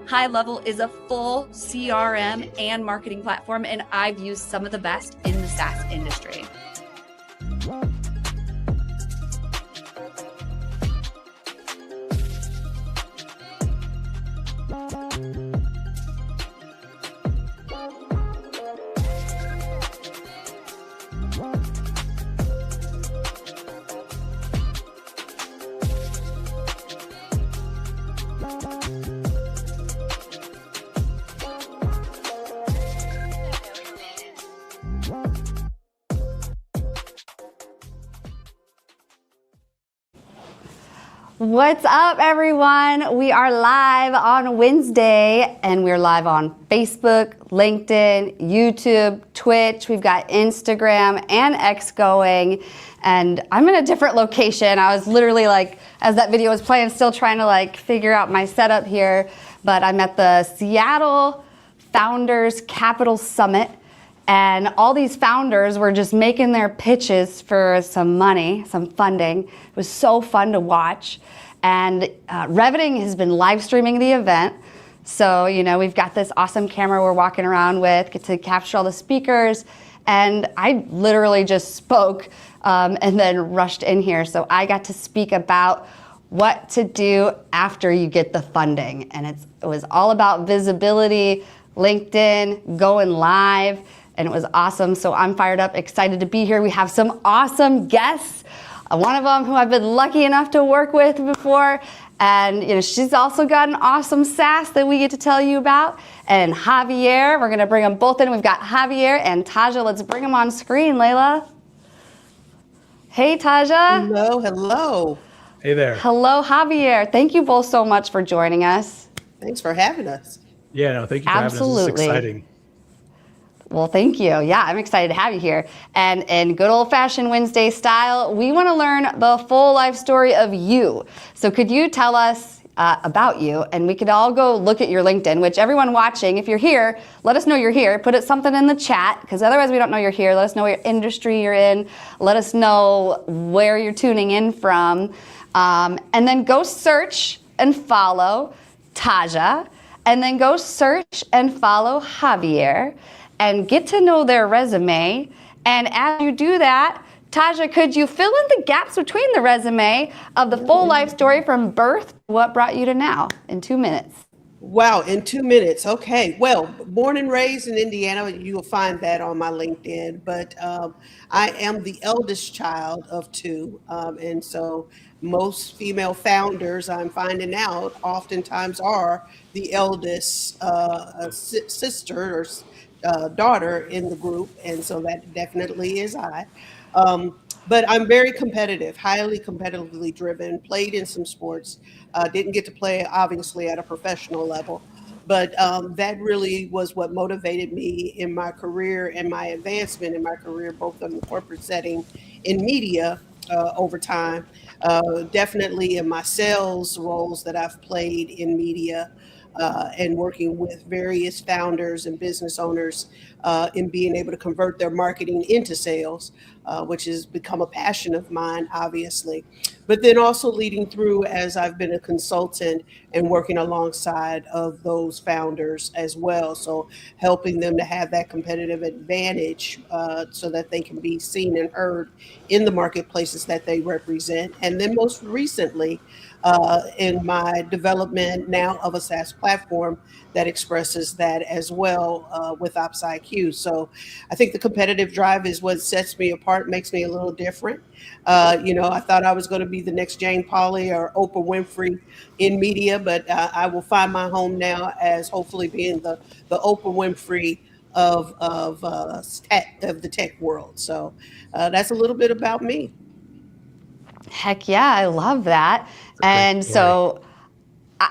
High Level is a full CRM and marketing platform, and I've used some of the best in the SaaS industry. What's up, everyone? We are live on WinsDay, and we're live on Facebook, LinkedIn, YouTube, Twitch. We've got Instagram and X going, and I'm in a different location. I was literally like, as that video was playing, still trying to like figure out my setup here, but I'm at the Seattle Founders Capital Summit, and all these founders were just making their pitches for some money, some funding. It was so fun to watch. And Reveting has been live streaming the event. So, you know, we've got this awesome camera we're walking around with, get to capture all the speakers. And I literally just spoke and then rushed in here. So I got to speak about what to do after you get the funding. And it was all about visibility, LinkedIn, going live. And it was awesome. So I'm fired up, excited to be here. We have some awesome guests. One of them who I've been lucky enough to work with before. And you know, she's also got an awesome SaaS that we get to tell you about. And Javier, we're gonna bring them both in. We've got Javier and Taja. Let's bring them on screen, Layla. Hey, Taja. Hello, hello. Hey there. Hello, Javier. Thank you both so much for joining us. Thanks for having us. Yeah, no, thank you for having us. This is exciting. Well, thank you. Yeah, I'm excited to have you here. And in good old-fashioned WinsDay style, we want to learn the full life story of you. So could you tell us about you? And we could all go look at your LinkedIn, which everyone watching, if you're here, let us know you're here. Put something in the chat, because otherwise we don't know you're here. Let us know what industry you're in. Let us know where you're tuning in from. And then go search and follow Taja. And then go search and follow Javier. And get to know their resume. And as you do that, Taja, could you fill in the gaps between the resume of the full life story from birth, what brought you to now, in 2 minutes? Wow, in 2 minutes. Okay. Well, born and raised in Indiana, you'll find that on my LinkedIn, but I am the eldest child of two. And so most female founders, I'm finding out, oftentimes are the eldest sister or daughter in the group, and so that definitely is I. But I'm very competitive, highly competitively driven, played in some sports, didn't get to play obviously at a professional level, but that really was what motivated me in my career and my advancement in my career, both in the corporate setting, in media over time, definitely in my sales roles that I've played in media, and working with various founders and business owners in being able to convert their marketing into sales, which has become a passion of mine, obviously. But then also leading through as I've been a consultant and working alongside of those founders as well. So helping them to have that competitive advantage so that they can be seen and heard in the marketplaces that they represent. And then most recently, in my development now of a SaaS platform that expresses that as well with OpsIQ. So I think the competitive drive is what sets me apart, makes me a little different. I thought I was going to be the next Jane Pauley or Oprah Winfrey in media, but I will find my home now as hopefully being the Oprah Winfrey of the tech world. So that's a little bit about me. Heck yeah, I love that. And so,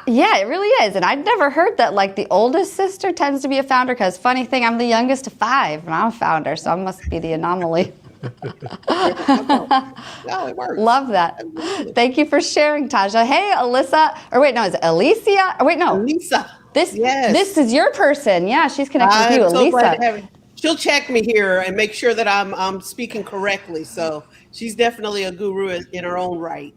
yeah, it really is. And I'd never heard that like the oldest sister tends to be a founder, because funny thing, I'm the youngest of 5 and I'm a founder, so I must be the anomaly. No, it works. Love that. Absolutely. Thank you for sharing, Taja. Hey, Alyssa, or wait, no, is it Alicia? Or wait, no. Lisa. This Yes. is your person. Yeah, she's connected with you, I'm so Elisa. glad to have her. She'll check me here and make sure that I'm speaking correctly. So she's definitely a guru in her own right.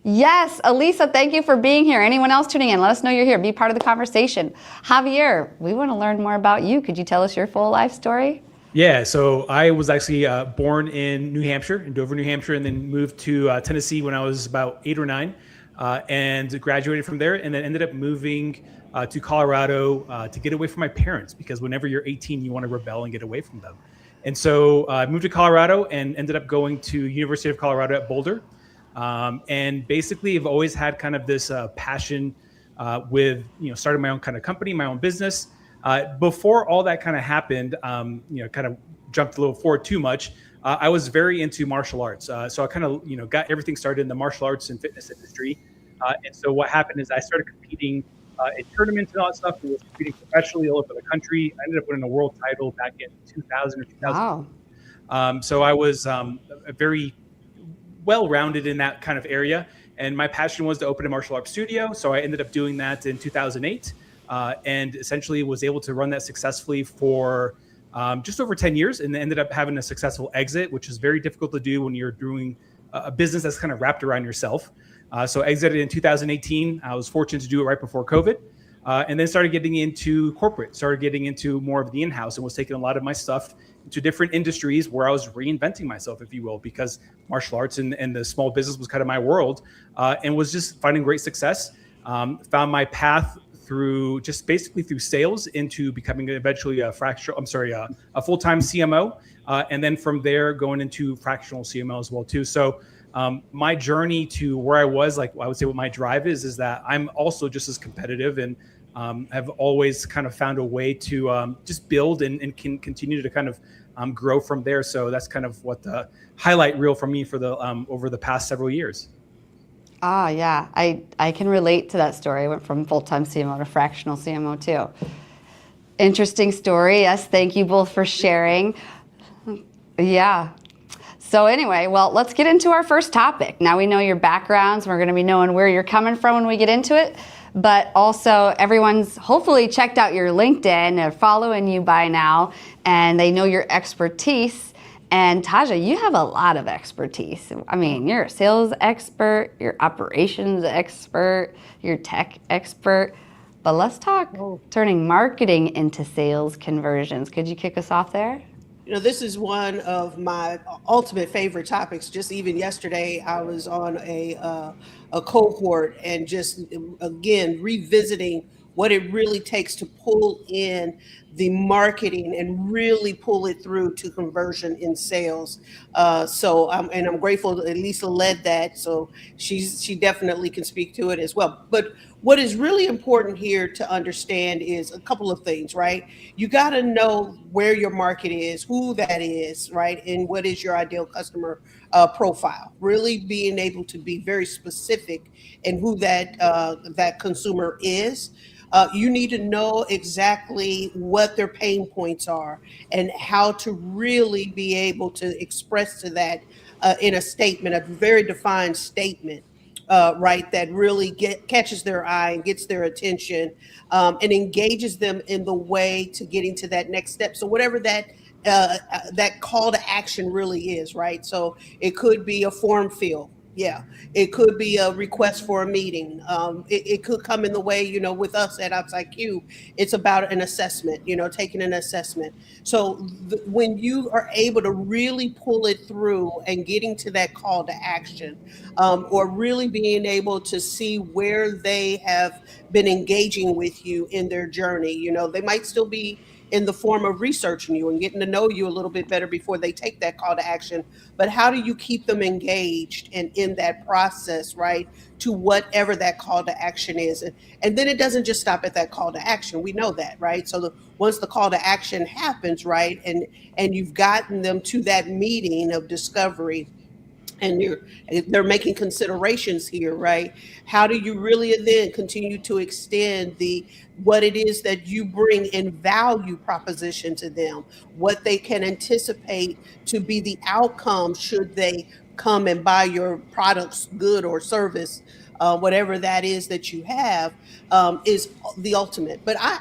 Yes, Elisa, thank you for being here. Anyone else tuning in, let us know you're here. Be part of the conversation. Javier, we want to learn more about you. Could you tell us your full life story? Yeah, so I was actually born in New Hampshire, in Dover, New Hampshire, and then moved to Tennessee when I was about 8 or 9, and graduated from there, and then ended up moving to Colorado to get away from my parents, because whenever you're 18, you want to rebel and get away from them. And so I moved to Colorado and ended up going to University of Colorado at Boulder. And basically I've always had kind of this passion with, starting my own kind of company, my own business. Before all that kind of happened, kind of jumped a little forward too much. I was very into martial arts. So I kind of, got everything started in the martial arts and fitness industry. And so what happened is I started competing in tournaments and all that stuff. I was competing professionally all over the country. I ended up winning a world title back in 2000 or 2000. Wow. So I was very well-rounded in that kind of area. And my passion was to open a martial arts studio. So I ended up doing that in 2008 and essentially was able to run that successfully for just over 10 years, and ended up having a successful exit, which is very difficult to do when you're doing a business that's kind of wrapped around yourself. So exited in 2018. I was fortunate to do it right before COVID, and then started getting into corporate, started getting into more of the in-house, and was taking a lot of my stuff into different industries where I was reinventing myself, if you will, because martial arts and the small business was kind of my world, and was just finding great success. Found my path through basically through sales into becoming eventually a full-time CMO, and then from there going into fractional CMO as well too. So my journey to where I was, like I would say what my drive is that I'm also just as competitive, and have always kind of found a way to just build and can continue to kind of grow from there. So that's kind of what the highlight reel for me for the over the past several years. Ah, yeah, I can relate to that story. I went from full-time CMO to fractional CMO too. Interesting story. Yes, thank you both for sharing. Yeah. So anyway, well, let's get into our first topic. Now we know your backgrounds. We're going to be knowing where you're coming from when we get into it. But also everyone's hopefully checked out your LinkedIn, they're following you by now, and they know your expertise. And Taja, you have a lot of expertise. I mean, you're a sales expert, you're operations expert, you're tech expert. But let's talk turning marketing into sales conversions. Could you kick us off there? This is one of my ultimate favorite topics. Just even yesterday, I was on a cohort and just, again, revisiting what it really takes to pull in the marketing and really pull it through to conversion in sales. I'm grateful that Lisa led that. So she definitely can speak to it as well. But what is really important here to understand is a couple of things, right? You got to know where your market is, who that is, right? And what is your ideal customer profile. Really being able to be very specific in who that consumer is. You need to know exactly what their pain points are and how to really be able to express to that in a statement, a very defined statement, right, that really catches their eye and gets their attention, and engages them in the way to getting to that next step. So whatever that call to action really is, right? So it could be a form fill Yeah, it could be a request for a meeting. It could come in the way, with us at OpsIQ, it's about an assessment, taking an assessment. So when you are able to really pull it through and getting to that call to action, or really being able to see where they have been engaging with you in their journey, they might still be in the form of researching you and getting to know you a little bit better before they take that call to action. But how do you keep them engaged and in that process, right, to whatever that call to action is? And then it doesn't just stop at that call to action. We know that, right? So once the call to action happens, right, and you've gotten them to that meeting of discovery, and they're making considerations here, right? How do you really then continue to extend what it is that you bring in value proposition to them, what they can anticipate to be the outcome should they come and buy your products, good or service, whatever that is that you have, is the ultimate. But I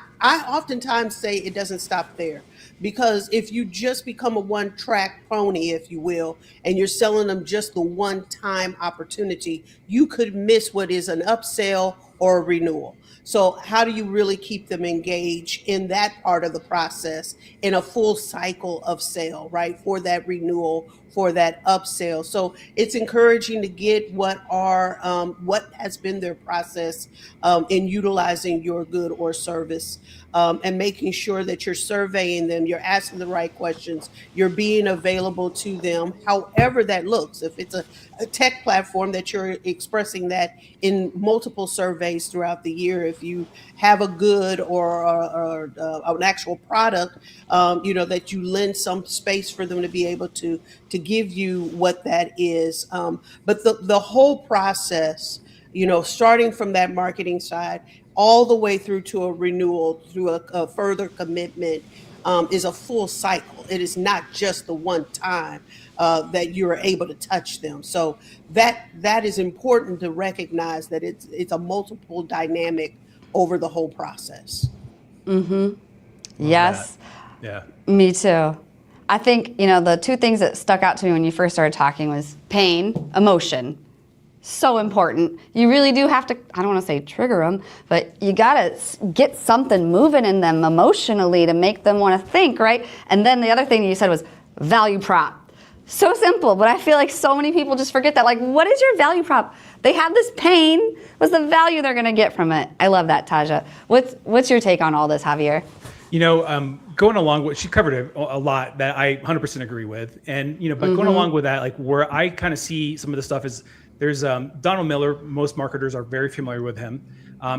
oftentimes say it doesn't stop there. Because if you just become a one-track pony, if you will, and you're selling them just the one-time opportunity, you could miss what is an upsell or a renewal. So how do you really keep them engaged in that part of the process in a full cycle of sale, right? For that renewal, for that upsell. So it's encouraging to get what has been their process in utilizing your good or service, and making sure that you're surveying them, you're asking the right questions, you're being available to them, however that looks. If it's a tech platform that you're expressing that in multiple surveys throughout the year, if you have a good or an actual product, that you lend some space for them to be able to give you what that is. But the whole process, starting from that marketing side, all the way through to a renewal, through a further commitment, is a full cycle. It is not just the one time that you're able to touch them. So that is important to recognize that it's a multiple dynamic over the whole process. Mm-hmm. Yes. Yeah. Me too. I think, the two things that stuck out to me when you first started talking was pain, emotion. So important. You really do have to, I don't want to say trigger them, but you got to get something moving in them emotionally to make them want to think, right? And then the other thing you said was value prop. So simple, but I feel like so many people just forget that. Like, what is your value prop? They have this pain. What's the value they're going to get from it? I love that, Taja. What's your take on all this, Javier? Going along with, she covered a lot that I 100% agree with. And, but going along with that, like where I kind of see some of the stuff is, there's Donald Miller. Most marketers are very familiar with him.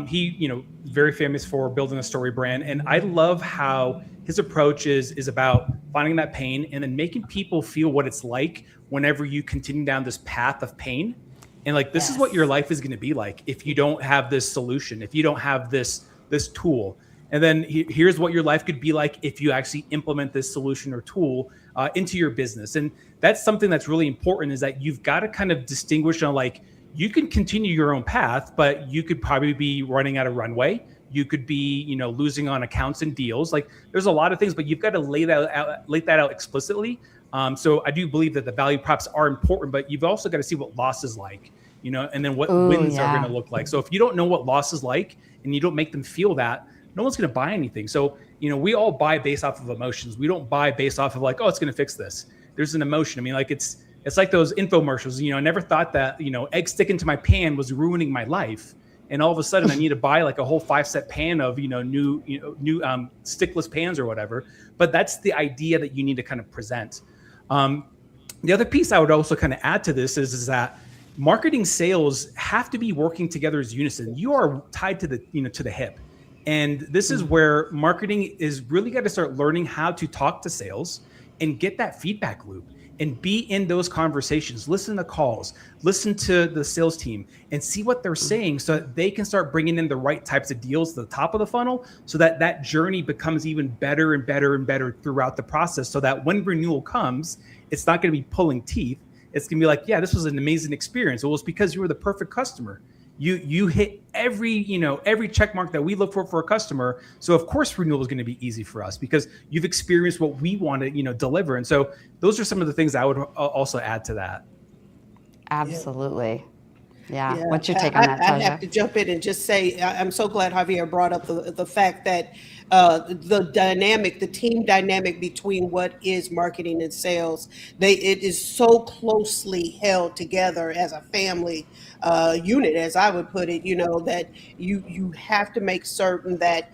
He, very famous for building a story brand. And I love how his approach is about finding that pain and then making people feel what it's like whenever you continue down this path of pain. And like, this is what your life is going to be like if you don't have this solution, if you don't have this tool. And then here's what your life could be like if you actually implement this solution or tool into your business. And that's something that's really important, is that you've got to kind of distinguish on, like, you can continue your own path, but you could probably be running out of runway. You could be, losing on accounts and deals. Like, there's a lot of things, but you've got to lay that out explicitly. So I do believe that the value props are important, but you've also got to see what loss is like, and then what wins are going to look like. So if you don't know what loss is like and you don't make them feel that, no one's going to buy anything. So, we all buy based off of emotions. We don't buy based off of like, oh, it's going to fix this. There's an emotion. I mean, like it's like those infomercials, I never thought that, egg sticking to my pan was ruining my life. And all of a sudden I need to buy like a whole 5-set pan of, new stickless pans or whatever. But that's the idea that you need to kind of present. The other piece I would also kind of add to this is that marketing sales have to be working together as unison. You are tied to the, to the hip. And this is where marketing is really got to start learning how to talk to sales and get that feedback loop and be in those conversations, listen to calls, listen to the sales team and see what they're saying so that they can start bringing in the right types of deals to the top of the funnel, so that that journey becomes even better and better and better throughout the process, so that when renewal comes, it's not going to be pulling teeth. It's going to be like, yeah, this was an amazing experience. Well, it's because you were the perfect customer. You hit every check mark that we look for a customer. So of course renewal is going to be easy for us because you've experienced what we want to, deliver. And so those are some of the things I would also add to that. Absolutely. Yeah. Yeah, What's your take on that, I have to Taja? jump in and just say I'm so glad Javier brought up the fact that the team dynamic between what is marketing and sales, it is so closely held together as a family unit, as I would put it. That you have to make certain that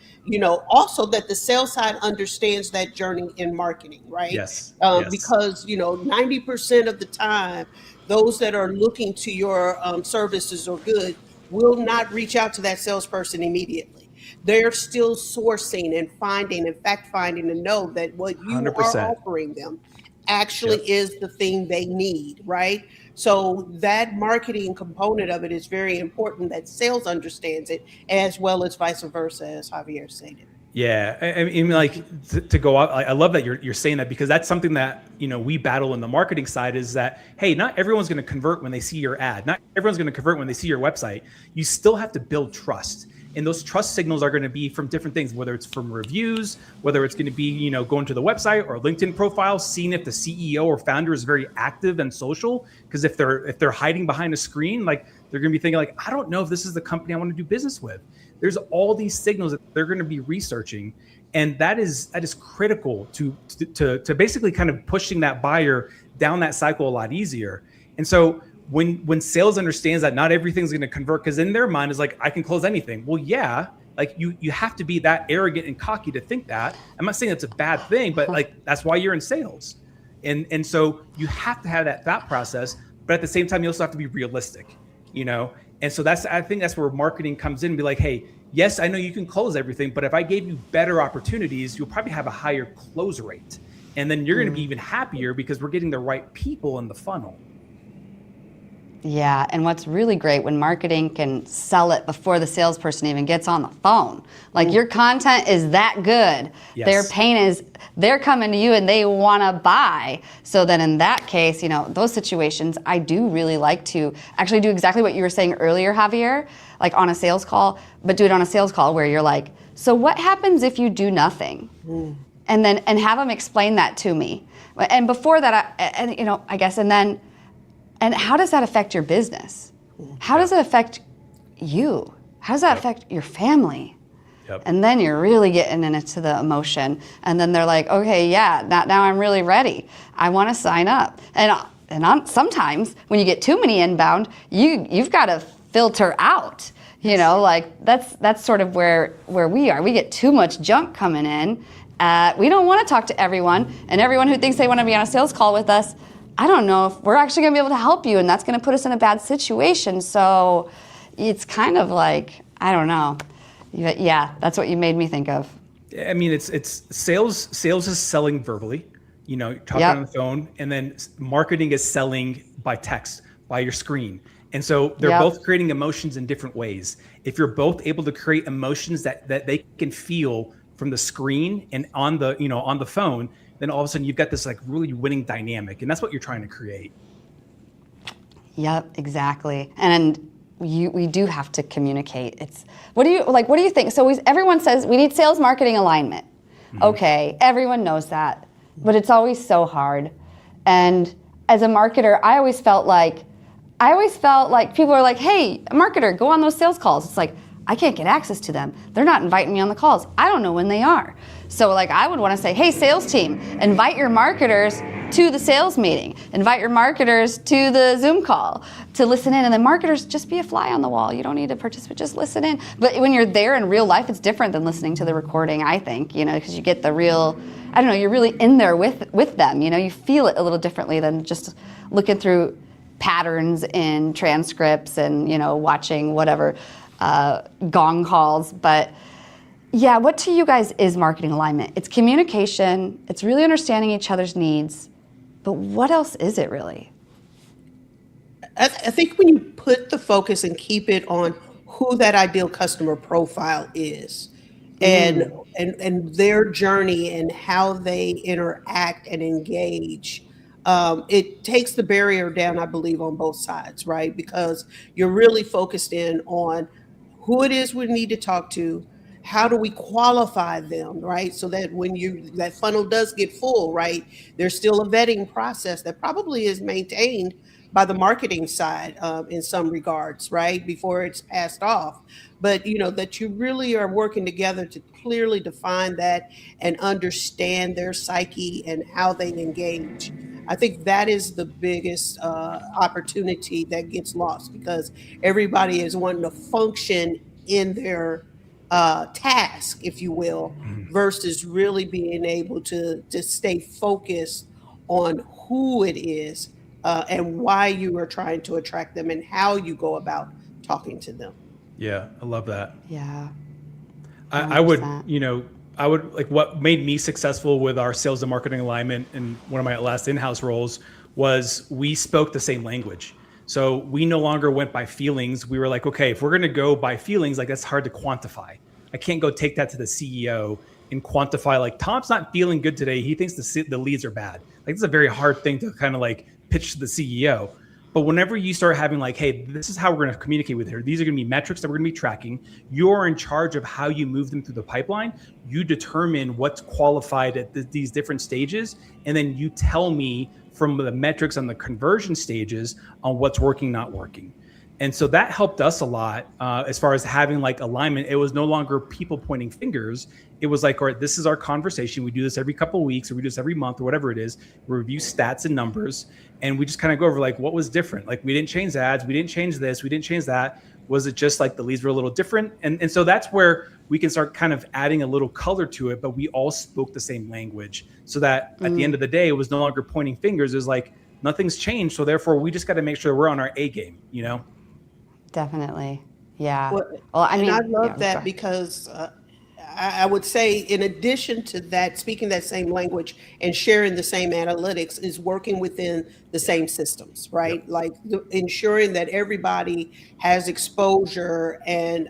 also that the sales side understands that journey in marketing, right? Yes. Yes. Because 90% of the time, those that are looking to your services or good will not reach out to that salesperson immediately. They're still sourcing and finding and fact finding to know that what you are 100%. offering them actually Yep. is the thing they need, right? So that marketing component of it is very important that sales understands it as well as vice versa, as Javier stated. Yeah, I mean, like to go out. I love that you're saying that, because that's something that we battle in the marketing side, is that, hey, not everyone's going to convert when they see your ad. Not everyone's going to convert when they see your website. You still have to build trust, and those trust signals are going to be from different things, whether it's from reviews, whether it's going to be going to the website or LinkedIn profile, seeing if the CEO or founder is very active and social. Because if they're hiding behind a screen, like, they're going to be thinking like, I don't know if this is the company I want to do business with. There's all these signals that they're going to be researching, and that is critical to basically kind of pushing that buyer down that cycle a lot easier. And so when sales understands that not everything's going to convert, because in their mind is like, I can close anything. Well, yeah, like you have to be that arrogant and cocky to think that. I'm not saying it's a bad thing, but like, that's why you're in sales, and so you have to have that thought process, but at the same time, you also have to be realistic, And so I think that's where marketing comes in and be like, hey, yes, I know you can close everything, but if I gave you better opportunities, you'll probably have a higher close rate. And then you're going to be even happier because we're getting the right people in the funnel. Yeah, and what's really great when marketing can sell it before the salesperson even gets on the phone. Like, your content is that good. Yes. Their pain is they're coming to you and they want to buy. So then in that case, those situations, I do really like to actually do exactly what you were saying earlier, Javier, like on a sales call, but do it on a sales call where you're like, so what happens if you do nothing? And have them explain that to me. And before that, I guess, and how does that affect your business? How does it affect you? How does that affect your family? Yep. And then you're really getting into the emotion. And then they're like, okay, yeah, now I'm really ready. I want to sign up. Sometimes when you get too many inbound, you've got to filter out. Like that's sort of where we are. We get too much junk coming in. We don't want to talk to everyone. And everyone who thinks they want to be on a sales call with us, I don't know if we're actually going to be able to help you, and that's going to put us in a bad situation. So it's kind of like, I don't know. Yeah, that's what you made me think of. I mean, it's sales. Sales is selling verbally, talking on the phone, and then marketing is selling by text, by your screen. And so they're both creating emotions in different ways. If you're both able to create emotions that they can feel from the screen and on the phone, then all of a sudden you've got this like really winning dynamic, and that's what you're trying to create. Yep, exactly. And we do have to communicate. What do you think? So everyone says we need sales marketing alignment. Okay, everyone knows that, but it's always so hard. And as a marketer, I always felt like people are like, hey, marketer, go on those sales calls. It's like, I can't get access to them. They're not inviting me on the calls. I don't know when they are. So like, I would want to say, hey, sales team, invite your marketers to the sales meeting. Invite your marketers to the Zoom call to listen in. And then marketers, just be a fly on the wall. You don't need to participate, just listen in. But when you're there in real life, it's different than listening to the recording, I think, because you get the real, I don't know, you're really in there with them. You feel it a little differently than just looking through patterns in transcripts and, watching whatever gong calls. But yeah, what to you guys is marketing alignment? It's communication. It's really understanding each other's needs. But what else is it really? I think when you put the focus and keep it on who that ideal customer profile is and their journey and how they interact and engage, it takes the barrier down, I believe, on both sides, right? Because you're really focused in on who it is we need to talk to, how do we qualify them, right? So that when that funnel does get full, right, there's still a vetting process that probably is maintained by the marketing side in some regards, right? Before it's passed off. But, that you really are working together to clearly define that and understand their psyche and how they engage. I think that is the biggest opportunity that gets lost, because everybody is wanting to function in their task, if you will, versus really being able to stay focused on who it is and why you are trying to attract them and how you go about talking to them. Yeah, I love that. Yeah. I would, like, what made me successful with our sales and marketing alignment in one of my last in-house roles was we spoke the same language. So we no longer went by feelings. We were like, okay, if we're going to go by feelings, like, that's hard to quantify. I can't go take that to the CEO and quantify, like, Tom's not feeling good today. He thinks the leads are bad. Like, this is a very hard thing to kind of like pitch to the CEO. But whenever you start having like, hey, this is how we're going to communicate with her. These are going to be metrics that we're going to be tracking. You're in charge of how you move them through the pipeline. You determine what's qualified at these different stages. And then you tell me from the metrics on the conversion stages on what's working, not working. And so that helped us a lot as far as having like alignment. It was no longer people pointing fingers. It was like, all right, this is our conversation. We do this every couple of weeks, or we do this every month, or whatever it is. We review stats and numbers, and we just kind of go over like, what was different? Like, we didn't change ads, we didn't change this, we didn't change that. Was it just like the leads were a little different? And so that's where we can start kind of adding a little color to it, but we all spoke the same language, so that at the end of the day, it was no longer pointing fingers. It was like, nothing's changed. So therefore, we just got to make sure we're on our A game, Definitely. Yeah. Well, I love that because I would say, in addition to that, speaking that same language and sharing the same analytics is working within the same systems, right? Yep. Like ensuring that everybody has exposure and,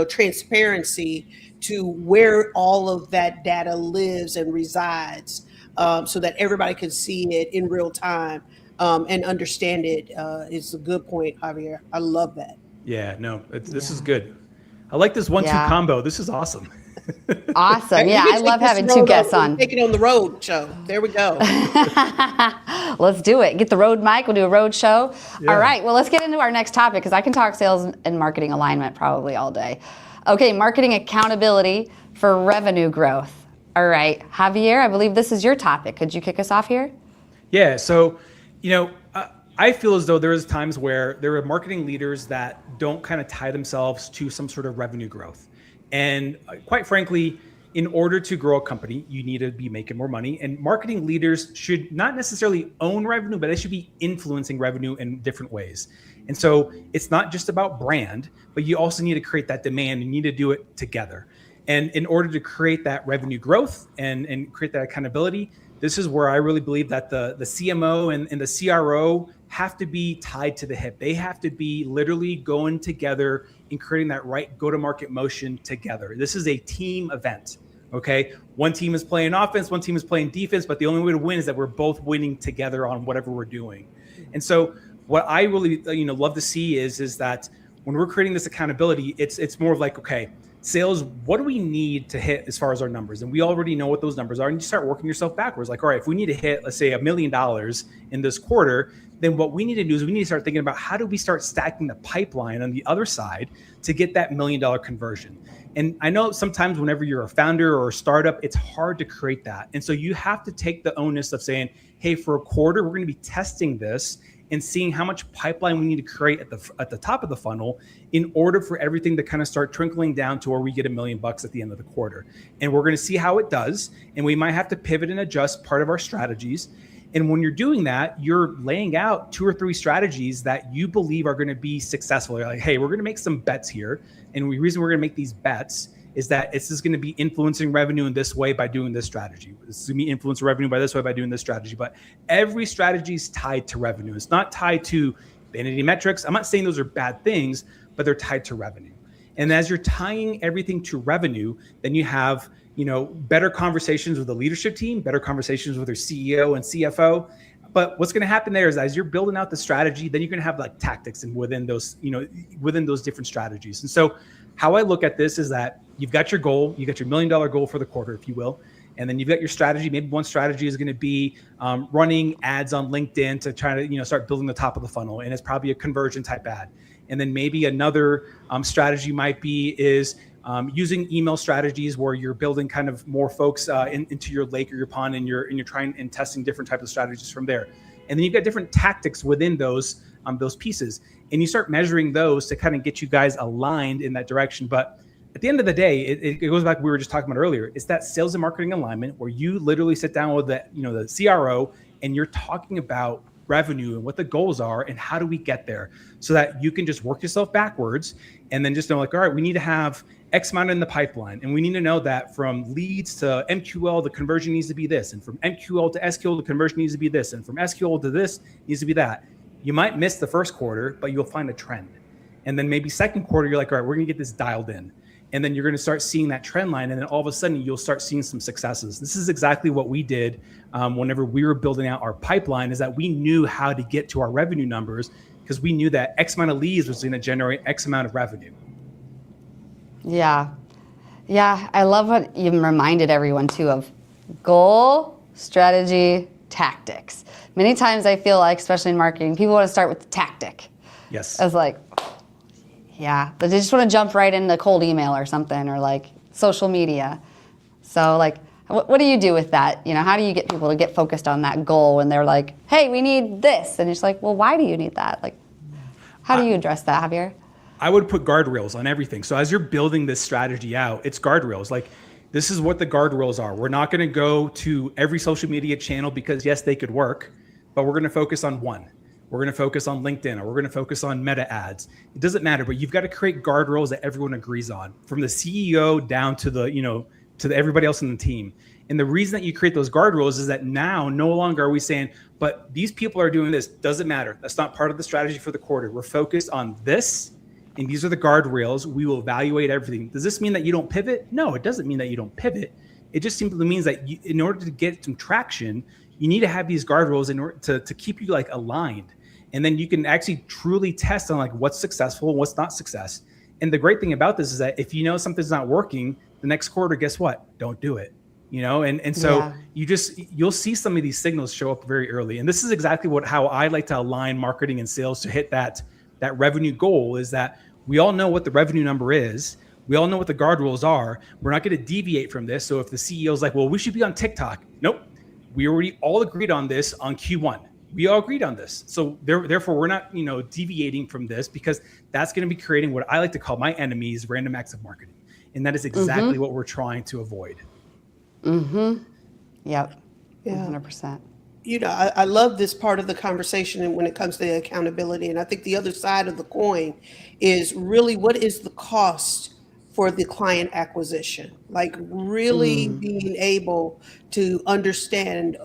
transparency to where all of that data lives and resides, so that everybody can see it in real time. And understand it is a good point, Javier. I love that. Yeah, no, this is good. I like this 1-2 combo. This is awesome. Awesome. Yeah, I love having two guests on. Take it on the road show. There we go. Let's do it. Get the road mic. We'll do a road show. Yeah. All right. Well, let's get into our next topic, because I can talk sales and marketing alignment probably all day. Okay, marketing accountability for revenue growth. All right, Javier, I believe this is your topic. Could you kick us off here? Yeah. So, I feel as though there's times where there are marketing leaders that don't kind of tie themselves to some sort of revenue growth. And quite frankly, in order to grow a company, you need to be making more money. And marketing leaders should not necessarily own revenue, but they should be influencing revenue in different ways. And so it's not just about brand, but you also need to create that demand. You need to do it together. And in order to create that revenue growth and create that accountability, this is where I really believe that the CMO and the CRO have to be tied to the hip. They have to be literally going together and creating that right go-to-market motion together. This is a team event, okay? One team is playing offense, one team is playing defense, but the only way to win is that we're both winning together on whatever we're doing. And so what I really love to see is that when we're creating this accountability, it's more of like, okay, sales, what do we need to hit as far as our numbers? And we already know what those numbers are. And you start working yourself backwards. Like, all right, if we need to hit, let's say $1 million in this quarter, then what we need to do is we need to start thinking about how do we start stacking the pipeline on the other side to get that $1 million conversion. And I know sometimes whenever you're a founder or a startup, it's hard to create that. And so you have to take the onus of saying, hey, for a quarter, we're going to be testing this and seeing how much pipeline we need to create at the top of the funnel in order for everything to kind of start trickling down to where we get $1 million at the end of the quarter. And we're going to see how it does. And we might have to pivot and adjust part of our strategies. And when you're doing that, you're laying out 2 or 3 strategies that you believe are going to be successful. You're like, hey, we're going to make some bets here. And the reason we're going to make these bets is that this is going to be influencing revenue in this way by doing this strategy. This is going to be influencing revenue by this way by doing this strategy. But every strategy is tied to revenue. It's not tied to vanity metrics. I'm not saying those are bad things, but they're tied to revenue. And as you're tying everything to revenue, then you have, better conversations with the leadership team, better conversations with your CEO and CFO. But what's going to happen there is as you're building out the strategy, then you're going to have like tactics and within those different strategies. And so how I look at this is that you've got your goal, you got your $1 million goal for the quarter, if you will. And then you've got your strategy. Maybe one strategy is going to be running ads on LinkedIn to try to, start building the top of the funnel. And it's probably a conversion type ad. And then maybe another strategy might be is using email strategies where you're building kind of more folks into your lake or your pond, and you're trying and testing different types of strategies from there. And then you've got different tactics within those pieces, and you start measuring those to kind of get you guys aligned in that direction. But at the end of the day, it goes back to what we were just talking about earlier. It's that sales and marketing alignment where you literally sit down with the CRO and you're talking about revenue and what the goals are and how do we get there, so that you can just work yourself backwards and then just know, like, all right, we need to have X amount in the pipeline, and we need to know that from leads to MQL, the conversion needs to be this, and from MQL to SQL, the conversion needs to be this, and from SQL to this needs to be that. You might miss the first quarter, but you'll find a trend. And then maybe second quarter, you're like, all right, we're gonna get this dialed in. And then you're going to start seeing that trend line. And then all of a sudden you'll start seeing some successes. This is exactly what we did whenever we were building out our pipeline, is that we knew how to get to our revenue numbers because we knew that X amount of leads was going to generate X amount of revenue. Yeah. I love what you reminded everyone too of: goal, strategy, tactics. Many times I feel like, especially in marketing, people want to start with the tactic. Yes. I was like, yeah, but they just want to jump right into cold email or something, or like social media. So like, what do you do with that? How do you get people to get focused on that goal when they're like, hey, we need this? And it's like, well, why do you need that? Like, how do you address that, Javier? I would put guardrails on everything. So as you're building this strategy out, it's guardrails. Like, this is what the guardrails are. We're not going to go to every social media channel because yes, they could work, but we're going to focus on one. We're going to focus on LinkedIn, or we're going to focus on meta ads. It doesn't matter, but you've got to create guardrails that everyone agrees on, from the CEO down to everybody else in the team. And the reason that you create those guardrails is that now no longer are we saying, but these people are doing this. Doesn't matter. That's not part of the strategy for the quarter. We're focused on this, and these are the guardrails. We will evaluate everything. Does this mean that you don't pivot? No, it doesn't mean that you don't pivot. It just simply means that in order to get some traction, you need to have these guardrails in order to keep you like aligned. And then you can actually truly test on like what's successful and what's not success. And the great thing about this is that if you know something's not working, the next quarter, guess what? Don't do it. And so you'll see some of these signals show up very early. And this is exactly how I like to align marketing and sales to hit that revenue goal, is that we all know what the revenue number is. We all know what the guardrails are. We're not going to deviate from this. So if the CEO is like, well, we should be on TikTok. Nope. We already all agreed on this on Q1. We all agreed on this. So therefore, we're not, deviating from this, because that's going to be creating what I like to call my enemies, random acts of marketing. And that is exactly what we're trying to avoid. Mm-hmm. Yep. Yeah. 100%. I love this part of the conversation when it comes to accountability. And I think the other side of the coin is really, what is the cost for the client acquisition? Like really being able to understand,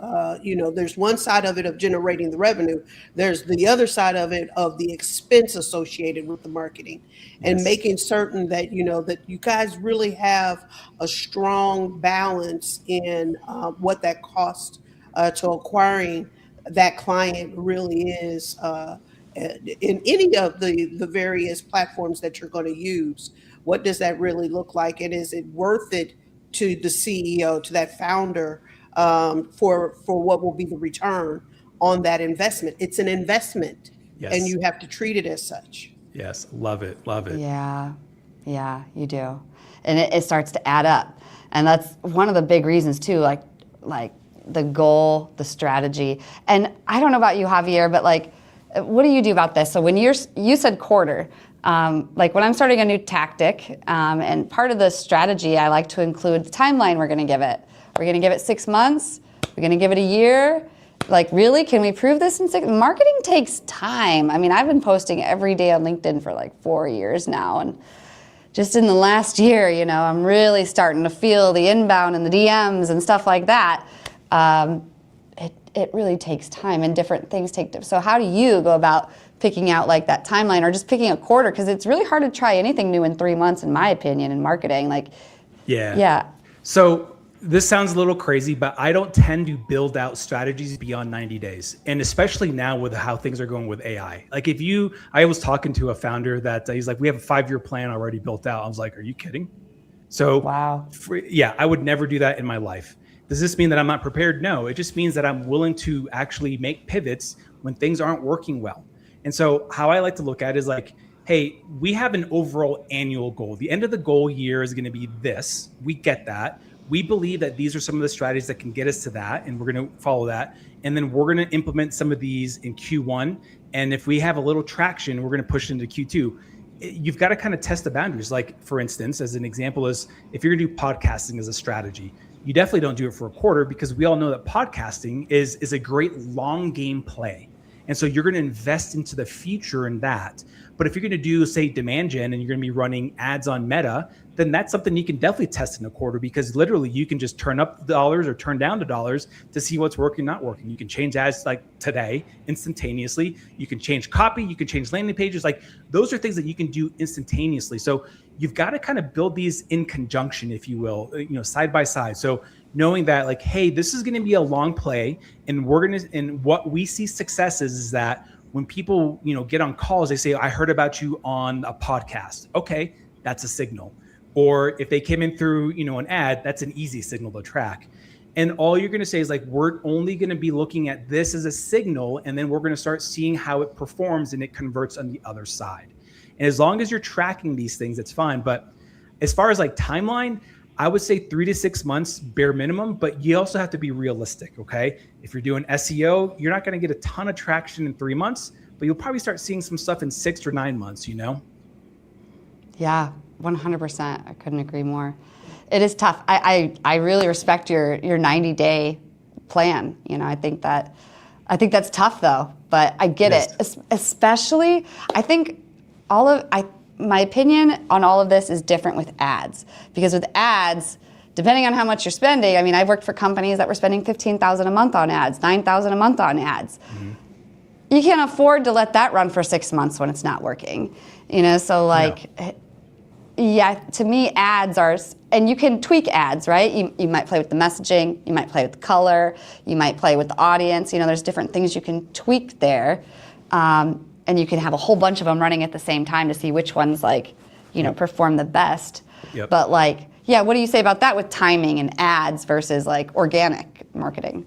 there's one side of it of generating the revenue. There's the other side of it of the expense associated with the marketing, and making certain that, that you guys really have a strong balance in what that cost to acquiring that client really is in any of the various platforms that you're going to use. What does that really look like? And is it worth it to the CEO, to that founder, for what will be the return on that investment? It's an investment, and you have to treat it as such. Yes, love it. Yeah, you do. And it starts to add up. And that's one of the big reasons too, like the goal, the strategy. And I don't know about you, Javier, but like, what do you do about this? So when you said quarter, like when I'm starting a new tactic, and part of the strategy, I like to include the timeline we're going to give it. We're going to give it 6 months. We're going to give it a year. Like, really, can we prove this in 6? Marketing takes time. I mean, I've been posting every day on LinkedIn for like 4 years now. And just in the last year, I'm really starting to feel the inbound and the DMs and stuff like that. It really takes time, and different things take time. So how do you go about picking out like that timeline, or just picking a quarter? Because it's really hard to try anything new in 3 months, in my opinion, in marketing. Yeah. So this sounds a little crazy, but I don't tend to build out strategies beyond 90 days. And especially now with how things are going with AI. Like I was talking to a founder that he's like, we have a 5-year plan already built out. I was like, are you kidding? So wow. I would never do that in my life. Does this mean that I'm not prepared? No, it just means that I'm willing to actually make pivots when things aren't working well. And so how I like to look at it is like, hey, we have an overall annual goal. The end of the goal year is going to be this. We get that. We believe that these are some of the strategies that can get us to that, and we're going to follow that. And then we're going to implement some of these in Q1. And if we have a little traction, we're going to push into Q2. You've got to kind of test the boundaries. Like, for instance, as an example is if you're going to do podcasting as a strategy, you definitely don't do it for a quarter, because we all know that podcasting is a great long game play. And so you're going to invest into the future in that. But if you're going to do, say, demand gen, and you're going to be running ads on Meta, then that's something you can definitely test in a quarter, because literally you can just turn up the dollars or turn down the dollars to see what's working, not working. You can change ads like today instantaneously. You can change copy. You can change landing pages. Like, those are things that you can do instantaneously. So you've got to kind of build these in conjunction, if you will, side by side. So knowing that, like, hey, this is going to be a long play, and and what we see success is that when people, get on calls, they say, I heard about you on a podcast. Okay, that's a signal. Or if they came in through, an ad, that's an easy signal to track. And all you're going to say is like, we're only going to be looking at this as a signal, and then we're going to start seeing how it performs and it converts on the other side. And as long as you're tracking these things, it's fine. But as far as like timeline, I would say 3 to 6 months bare minimum, but you also have to be realistic, okay? If you're doing SEO, you're not going to get a ton of traction in 3 months, but you'll probably start seeing some stuff in 6 or 9 months, Yeah, 100%. I couldn't agree more. It is tough. I really respect your 90-day plan. I think that's tough though, but I get it. Especially, I think my opinion on all of this is different with ads, because with ads, depending on how much you're spending, I mean, I've worked for companies that were spending $15,000 a month on ads, $9,000 a month on ads. Mm-hmm. You can't afford to let that run for 6 months when it's not working, so like, yeah, to me, ads are, and you can tweak ads, right? You might play with the messaging, you might play with the color, you might play with the audience, there's different things you can tweak there. And you can have a whole bunch of them running at the same time to see which ones perform the best. Yep. But what do you say about that with timing and ads versus like organic marketing?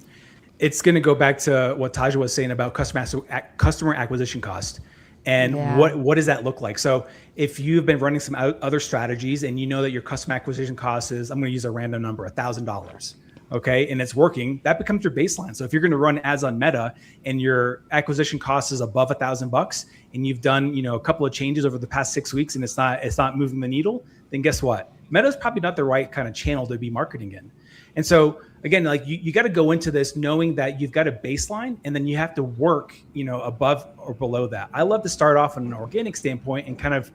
It's going to go back to what Taja was saying about customer acquisition cost. And what does that look like? So if you've been running some other strategies and you know that your customer acquisition cost is, I'm going to use a random number, $1,000. Okay, and it's working, that becomes your baseline. So if you're going to run ads on Meta and your acquisition cost is above $1,000 and you've done, a couple of changes over the past 6 weeks and it's not moving the needle, then guess what? Meta is probably not the right kind of channel to be marketing in. And so again, like you got to go into this knowing that you've got a baseline and then you have to work, above or below that. I love to start off on an organic standpoint and kind of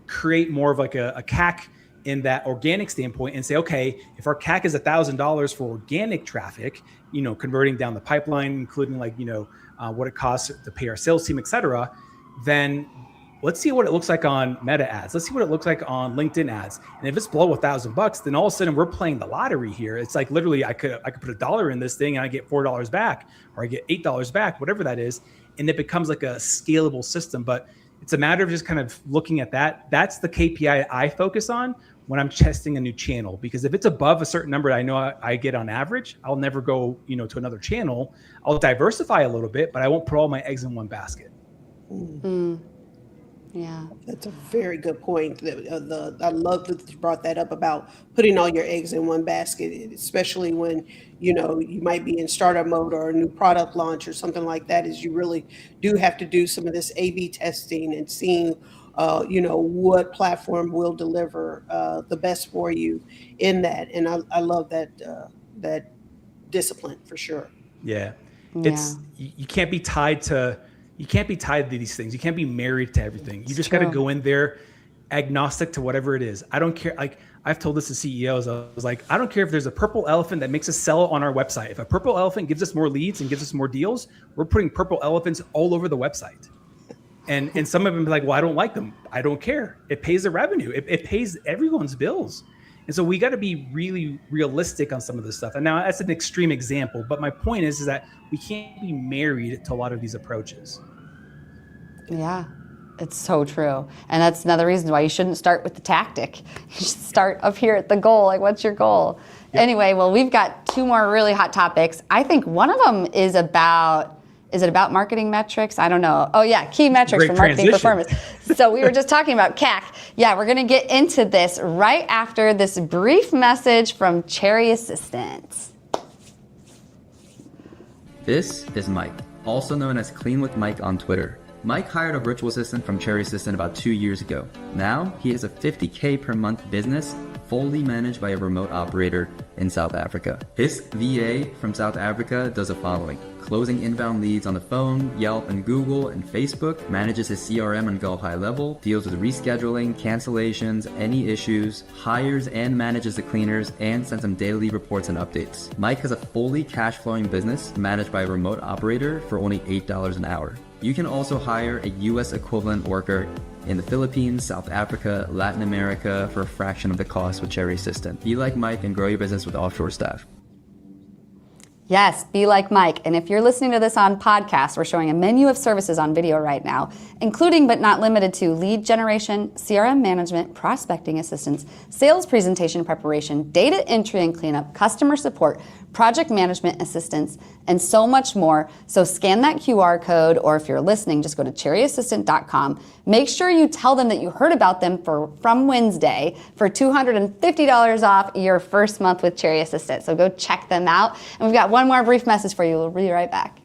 create more of like a CAC in that organic standpoint and say, okay, if our CAC is $1,000 for organic traffic, converting down the pipeline, including what it costs to pay our sales team, et cetera, then let's see what it looks like on Meta ads. Let's see what it looks like on LinkedIn ads. And if it's below $1,000, then all of a sudden we're playing the lottery here. It's like literally I could put $1 in this thing and I get $4 back, or I get $8 back, whatever that is. And it becomes like a scalable system. But it's a matter of just kind of looking at that. That's the KPI I focus on when I'm testing a new channel, because if it's above a certain number I know I get on average, I'll never go, to another channel. I'll diversify a little bit, but I won't put all my eggs in one basket. Yeah, that's a very good point. I love that you brought that up about putting all your eggs in one basket, especially when you might be in startup mode or a new product launch or something like that. Is you really do have to do some of this A/B testing and seeing what platform will deliver the best for you in that. And I love that discipline for sure. Yeah. You can't be tied to these things. You can't be married to everything. You just got to go in there agnostic to whatever it is. I don't care. Like I've told this to CEOs, I was like, I don't care if there's a purple elephant that makes us sell on our website. If a purple elephant gives us more leads and gives us more deals, we're putting purple elephants all over the website. And some of them be like, well, I don't like them. I don't care. It pays the revenue. It pays everyone's bills. And so we got to be really realistic on some of this stuff. And now that's an extreme example, but my point is that we can't be married to a lot of these approaches. Yeah. It's so true. And that's another reason why you shouldn't start with the tactic. You should start up here at the goal. Like, what's your goal? Yep. Anyway, well, we've got 2 more really hot topics. I think one of them is about, is it about marketing metrics? I don't know. Oh yeah, key metrics for marketing performance. So we were just talking about CAC. Yeah, we're gonna get into this right after this brief message from Cherry Assistant. This is Mike, also known as Clean with Mike on Twitter. Mike hired a virtual assistant from Cherry Assistant about 2 years ago. Now, he has a $50K per month business, fully managed by a remote operator in South Africa. His VA from South Africa does the following: closing inbound leads on the phone, Yelp and Google and Facebook, manages his CRM and go high level, deals with rescheduling, cancellations, any issues, hires and manages the cleaners, and sends them daily reports and updates. Mike has a fully cash flowing business managed by a remote operator for only $8 an hour. You can also hire a US equivalent worker in the Philippines, South Africa, Latin America for a fraction of the cost with Cherry Assistant. Be like Mike and grow your business with offshore staff. Yes, be like Mike. And if you're listening to this on podcast, we're showing a menu of services on video right now, including but not limited to lead generation, CRM management, prospecting assistance, sales presentation preparation, data entry and cleanup, customer support, project management assistance, and so much more. So scan that QR code, or if you're listening, just go to cherryassistant.com. Make sure you tell them that you heard about them from WinsDay for $250 off your first month with Cherry Assistant. So go check them out. And we've got one more brief message for you. We'll be right back.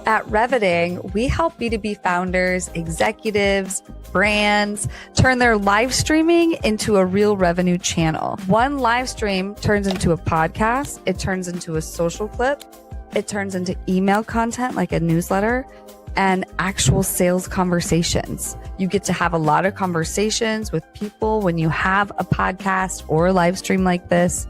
At Reviting, we help B2B founders, executives, brands turn their live streaming into a real revenue channel. One live stream turns into a podcast. It turns into a social clip. It turns into email content like a newsletter and actual sales conversations. You get to have a lot of conversations with people when you have a podcast or a live stream like this.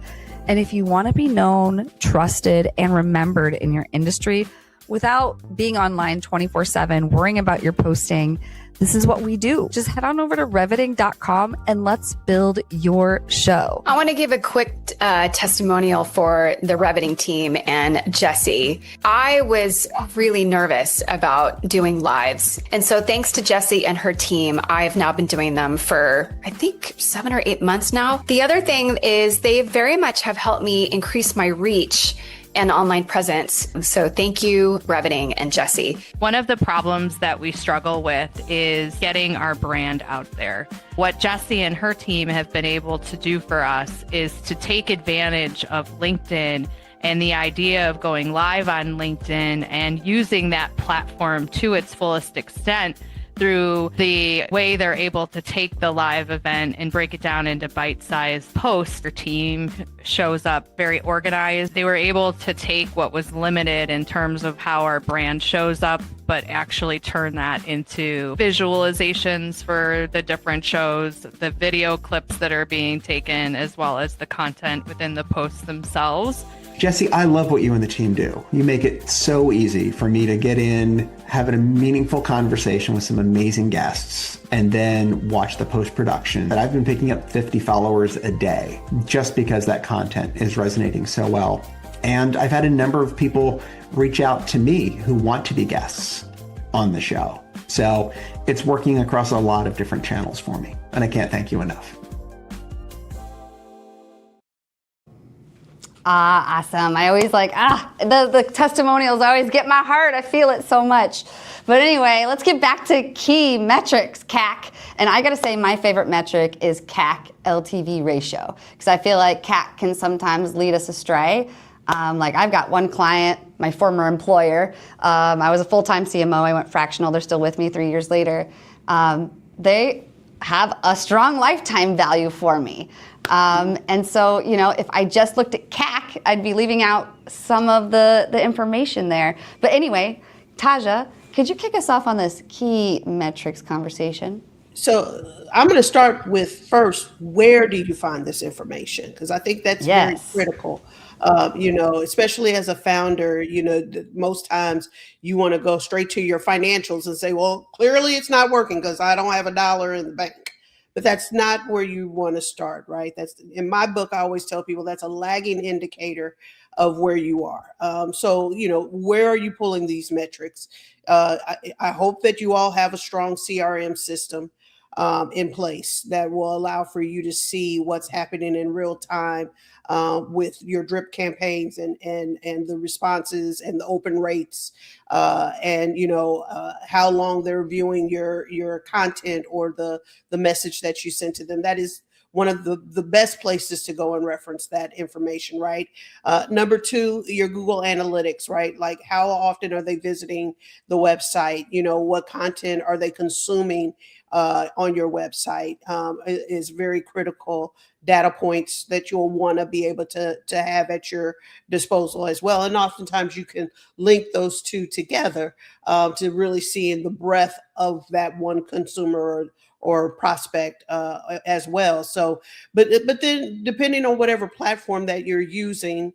And if you want to be known, trusted, and remembered in your industry, without being online 24/7, worrying about your posting, this is what we do. Just head on over to reviting.com and let's build your show. I want to give a quick testimonial for the Reviting team and Jessie. I was really nervous about doing lives. And so thanks to Jessie and her team, I've now been doing them for, I think, 7 or 8 months now. The other thing is they very much have helped me increase my reach and online presence. So thank you, Reviting and Jessie. One of the problems that we struggle with is getting our brand out there. What Jessie and her team have been able to do for us is to take advantage of LinkedIn and the idea of going live on LinkedIn and using that platform to its fullest extent through the way they're able to take the live event and break it down into bite-sized posts. Their team shows up very organized. They were able to take what was limited in terms of how our brand shows up, but actually turn that into visualizations for the different shows, the video clips that are being taken, as well as the content within the posts themselves. Jessie, I love what you and the team do. You make it so easy for me to get in, have a meaningful conversation with some amazing guests, and then watch the post-production. I've been picking up 50 followers a day just because that content is resonating so well. And I've had a number of people reach out to me who want to be guests on the show. So it's working across a lot of different channels for me, and I can't thank you enough. Awesome. I always the testimonials always get my heart. I feel it so much. But anyway, let's get back to key metrics, CAC. And I got to say my favorite metric is CAC LTV ratio, because I feel like CAC can sometimes lead us astray. Like I've got one client, my former employer. I was a full-time CMO. I went fractional. They're still with me 3 years later. They have a strong lifetime value for me. And so, if I just looked at CAC, I'd be leaving out some of the information there. But anyway, Taja, could you kick us off on this key metrics conversation? So I'm going to start with first, where do you find this information? Because I think that's very critical. Especially as a founder, most times you want to go straight to your financials and say, well, clearly it's not working because I don't have $1 in the bank. but that's not where you want to start, right? That's, in my book, I always tell people that's a lagging indicator of where you are. So, where are you pulling these metrics? I hope that you all have a strong CRM system in place that will allow for you to see what's happening in real time with your drip campaigns and the responses and the open rates and how long they're viewing your content or the message that you sent to them. That is one of the best places to go and reference that information, right? Number two, your Google Analytics, right? Like, how often are they visiting the website? What content are they consuming on your website? Is very critical data points that you'll want to be able to have at your disposal as well. And oftentimes you can link those two together to really see in the breadth of that one consumer or prospect as well. So, but then depending on whatever platform that you're using,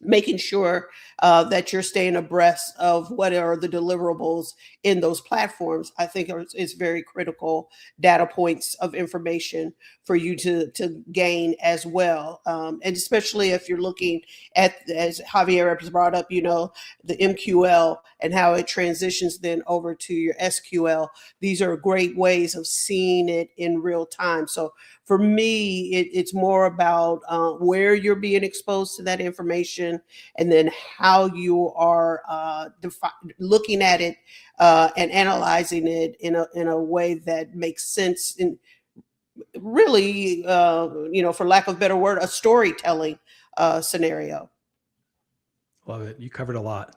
making sure that you're staying abreast of what are the deliverables in those platforms, I think is very critical data points of information for you to gain as well. And especially if you're looking at, as Javier has brought up, the MQL and how it transitions then over to your SQL. These are great ways of seeing it in real time. So for me, it's more about where you're being exposed to that information, and then how you are looking at it and analyzing it in a way that makes sense. And really, for lack of a better word, a storytelling scenario. Love it. You covered a lot.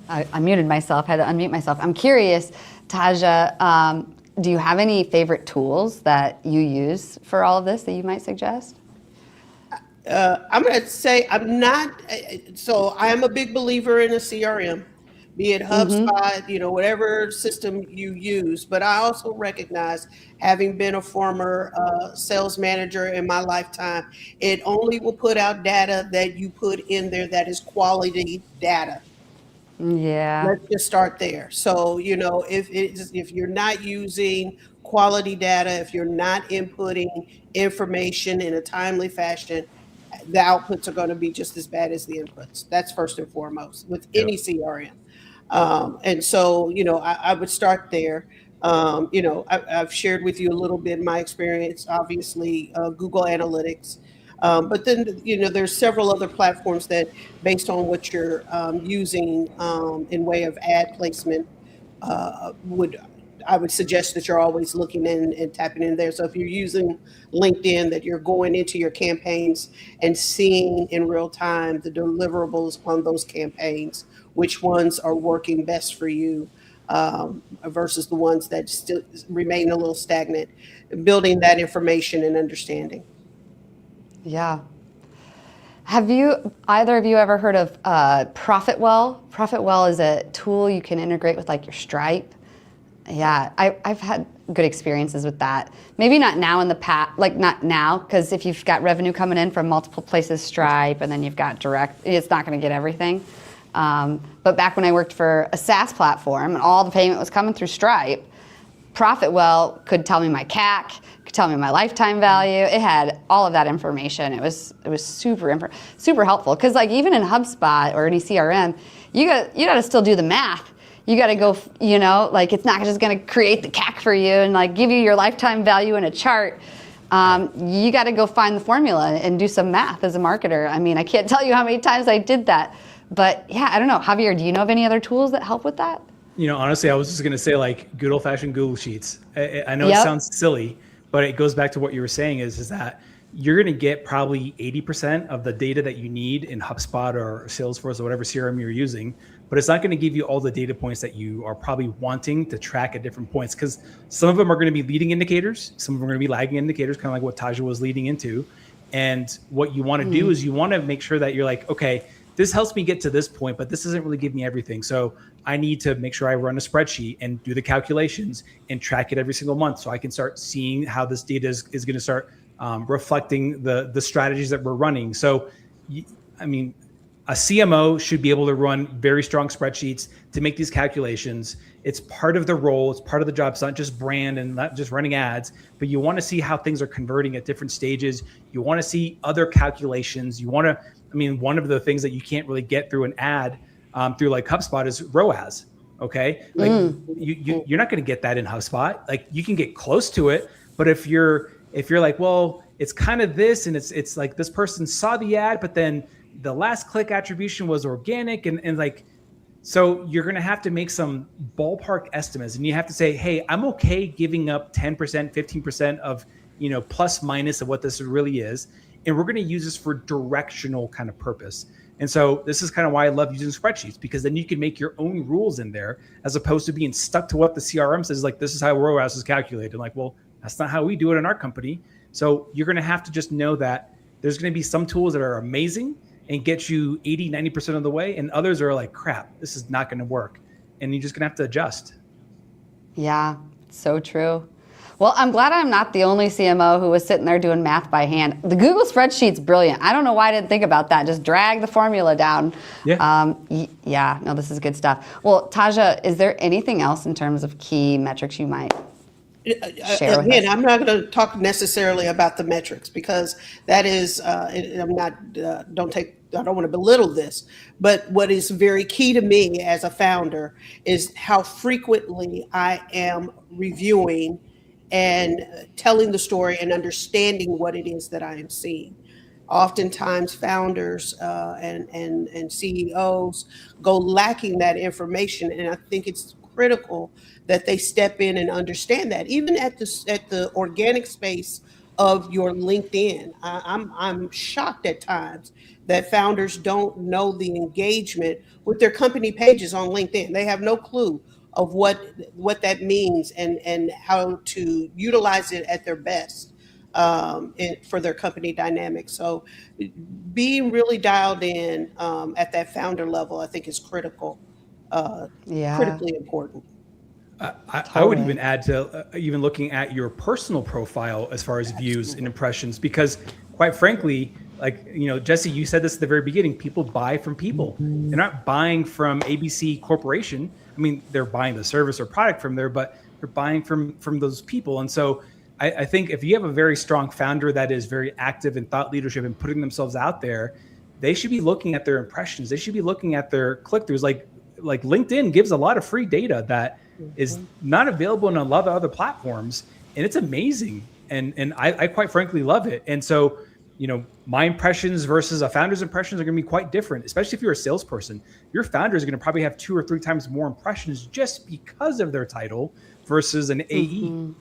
I muted myself, had to unmute myself. I'm curious, Taja, do you have any favorite tools that you use for all of this that you might suggest? I'm going to say I'm not. So I am a big believer in a CRM, be it HubSpot, whatever system you use. But I also recognize, having been a former sales manager in my lifetime, it only will put out data that you put in there that is quality data. Yeah. Let's just start there. So, if you're not using quality data, if you're not inputting information in a timely fashion, the outputs are going to be just as bad as the inputs. That's first and foremost with any CRM. And so, I would start there. I've shared with you a little bit my experience, obviously, Google Analytics. But then, there's several other platforms that, based on what you're using in way of ad placement, I would suggest that you're always looking in and tapping in there. So if you're using LinkedIn, that you're going into your campaigns and seeing in real time the deliverables on those campaigns, which ones are working best for you versus the ones that still remain a little stagnant, building that information and understanding. Yeah. Have either of you ever heard of Profitwell? Profitwell is a tool you can integrate with like your Stripe. Yeah, I've had good experiences with that. Maybe not now in the past, like not now, because if you've got revenue coming in from multiple places, Stripe, and then you've got direct, it's not going to get everything. But back when I worked for a SaaS platform and all the payment was coming through Stripe, Profitwell could tell me my CAC, could tell me my lifetime value. It had all of that information. It was super helpful, because like even in HubSpot or any CRM, you got to still do the math. You got to go, like it's not just going to create the CAC for you and like give you your lifetime value in a chart. You got to go find the formula and do some math as a marketer. I mean, I can't tell you how many times I did that. But yeah, I don't know. Javier, do you know of any other tools that help with that? Honestly, I was just going to say like good old fashioned Google Sheets. I know It sounds silly, but it goes back to what you were saying is that you're going to get probably 80% of the data that you need in HubSpot or Salesforce or whatever CRM you're using, but it's not going to give you all the data points that you are probably wanting to track at different points, because some of them are going to be leading indicators, some of them are going to be lagging indicators, kind of like what Taja was leading into. And what you want to do is you want to make sure that you're like, okay, this helps me get to this point, but this doesn't really give me everything. So I need to make sure I run a spreadsheet and do the calculations and track it every single month so I can start seeing how this data is going to start reflecting the strategies that we're running. So, a CMO should be able to run very strong spreadsheets to make these calculations. It's part of the role. It's part of the job. It's not just brand and not just running ads, but you want to see how things are converting at different stages. You want to see other calculations. You want to, one of the things that you can't really get through an ad through like HubSpot is ROAS. Okay. Like you're not going to get that in HubSpot. Like you can get close to it, but if you're like, well, it's kind of this, and it's like this person saw the ad, but then the last click attribution was organic, and like, so you're going to have to make some ballpark estimates, and you have to say, hey, I'm okay giving up 10%, 15% of, plus minus of what this really is. And we're going to use this for directional kind of purpose. And so this is kind of why I love using spreadsheets, because then you can make your own rules in there as opposed to being stuck to what the CRM says, like, this is how ROAS is calculated. Like, well, that's not how we do it in our company. So you're going to have to just know that there's going to be some tools that are amazing and get you 80, 90% of the way. And others are like, crap, this is not going to work. And you're just going to have to adjust. Yeah, so true. Well, I'm glad I'm not the only CMO who was sitting there doing math by hand. The Google spreadsheet's brilliant. I don't know why I didn't think about that. Just drag the formula down. Yeah. No, this is good stuff. Well, Taja, is there anything else in terms of key metrics you might share with us? I'm not going to talk necessarily about the metrics, because that is, I don't want to belittle this, but what is very key to me as a founder is how frequently I am reviewing and telling the story and understanding what it is that I am seeing. Oftentimes founders and CEOs go lacking that information, and I think it's critical that they step in and understand that. Even at the organic space of your LinkedIn, I'm shocked at times that founders don't know the engagement with their company pages on LinkedIn. They have no clue of what that means and how to utilize it at their best for their company dynamics. So being really dialed in at that founder level, I think, is critical. Critically important. I would even add to even looking at your personal profile as far as views and impressions, because quite frankly, like, Jesse, you said this at the very beginning, people buy from people. They're not buying from ABC Corporation. They're buying the service or product from there, but they're buying from those people. And so I think if you have a very strong founder that is very active in thought leadership and putting themselves out there, they should be looking at their impressions. They should be looking at their click-throughs. Like LinkedIn gives a lot of free data that is not available in a lot of other platforms. And it's amazing. And I quite frankly love it. And so, my impressions versus a founder's impressions are going to be quite different, especially if you're a salesperson. Your founder is going to probably have 2 or 3 times more impressions just because of their title versus an AE,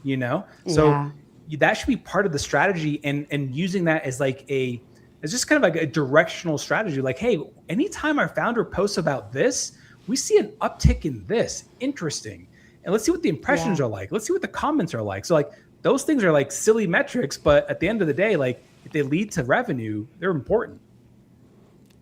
So that should be part of the strategy, and using that as it's just kind of like a directional strategy. Like, hey, anytime our founder posts about this, we see an uptick in this. Interesting. And let's see what the impressions are like. Let's see what the comments are like. So like those things are like silly metrics, but at the end of the day, like if they lead to revenue, they're important.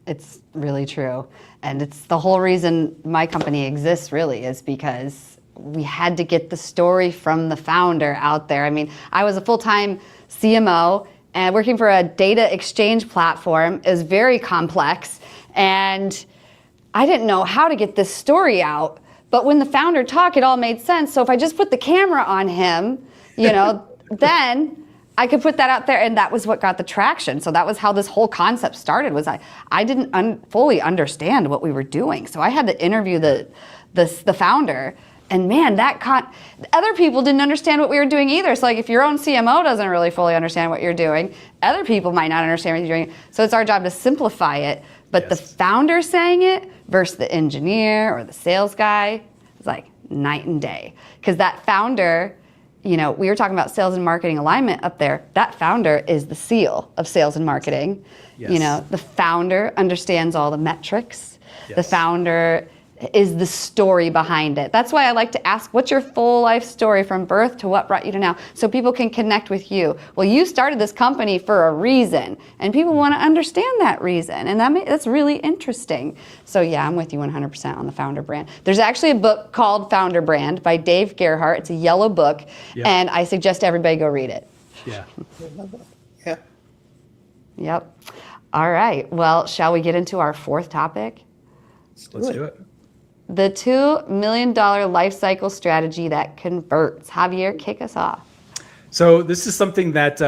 It's really true. And it's the whole reason my company exists, really, is because we had to get the story from the founder out there. I was a full-time CMO and working for a data exchange platform. It was very complex, and I didn't know how to get this story out. But when the founder talked, it all made sense. So if I just put the camera on him, then I could put that out there, and that was what got the traction. So that was how this whole concept started. Was I didn't fully understand what we were doing, so I had to interview the founder. And man, other people didn't understand what we were doing either. So like if your own CMO doesn't really fully understand what you're doing, other people might not understand what you're doing. So it's our job to simplify it. But the founder saying it versus the engineer or the sales guy is like night and day. Because that founder, we were talking about sales and marketing alignment up there. That founder is the seal of sales and marketing. Yes. The founder understands all the metrics. Yes. The founder is the story behind it. That's why I like to ask, what's your full life story from birth to what brought you to now? So people can connect with you. Well, you started this company for a reason, and people want to understand that reason. And that's really interesting. So yeah, I'm with you 100% on the founder brand. There's actually a book called Founder Brand by Dave Gerhardt. It's a yellow book, and I suggest everybody go read it. Yeah. Yeah. Yep. All right. Well, shall we get into our fourth topic? Let's do it. The $2 million life cycle strategy that converts. Javier, kick us off. So this is something that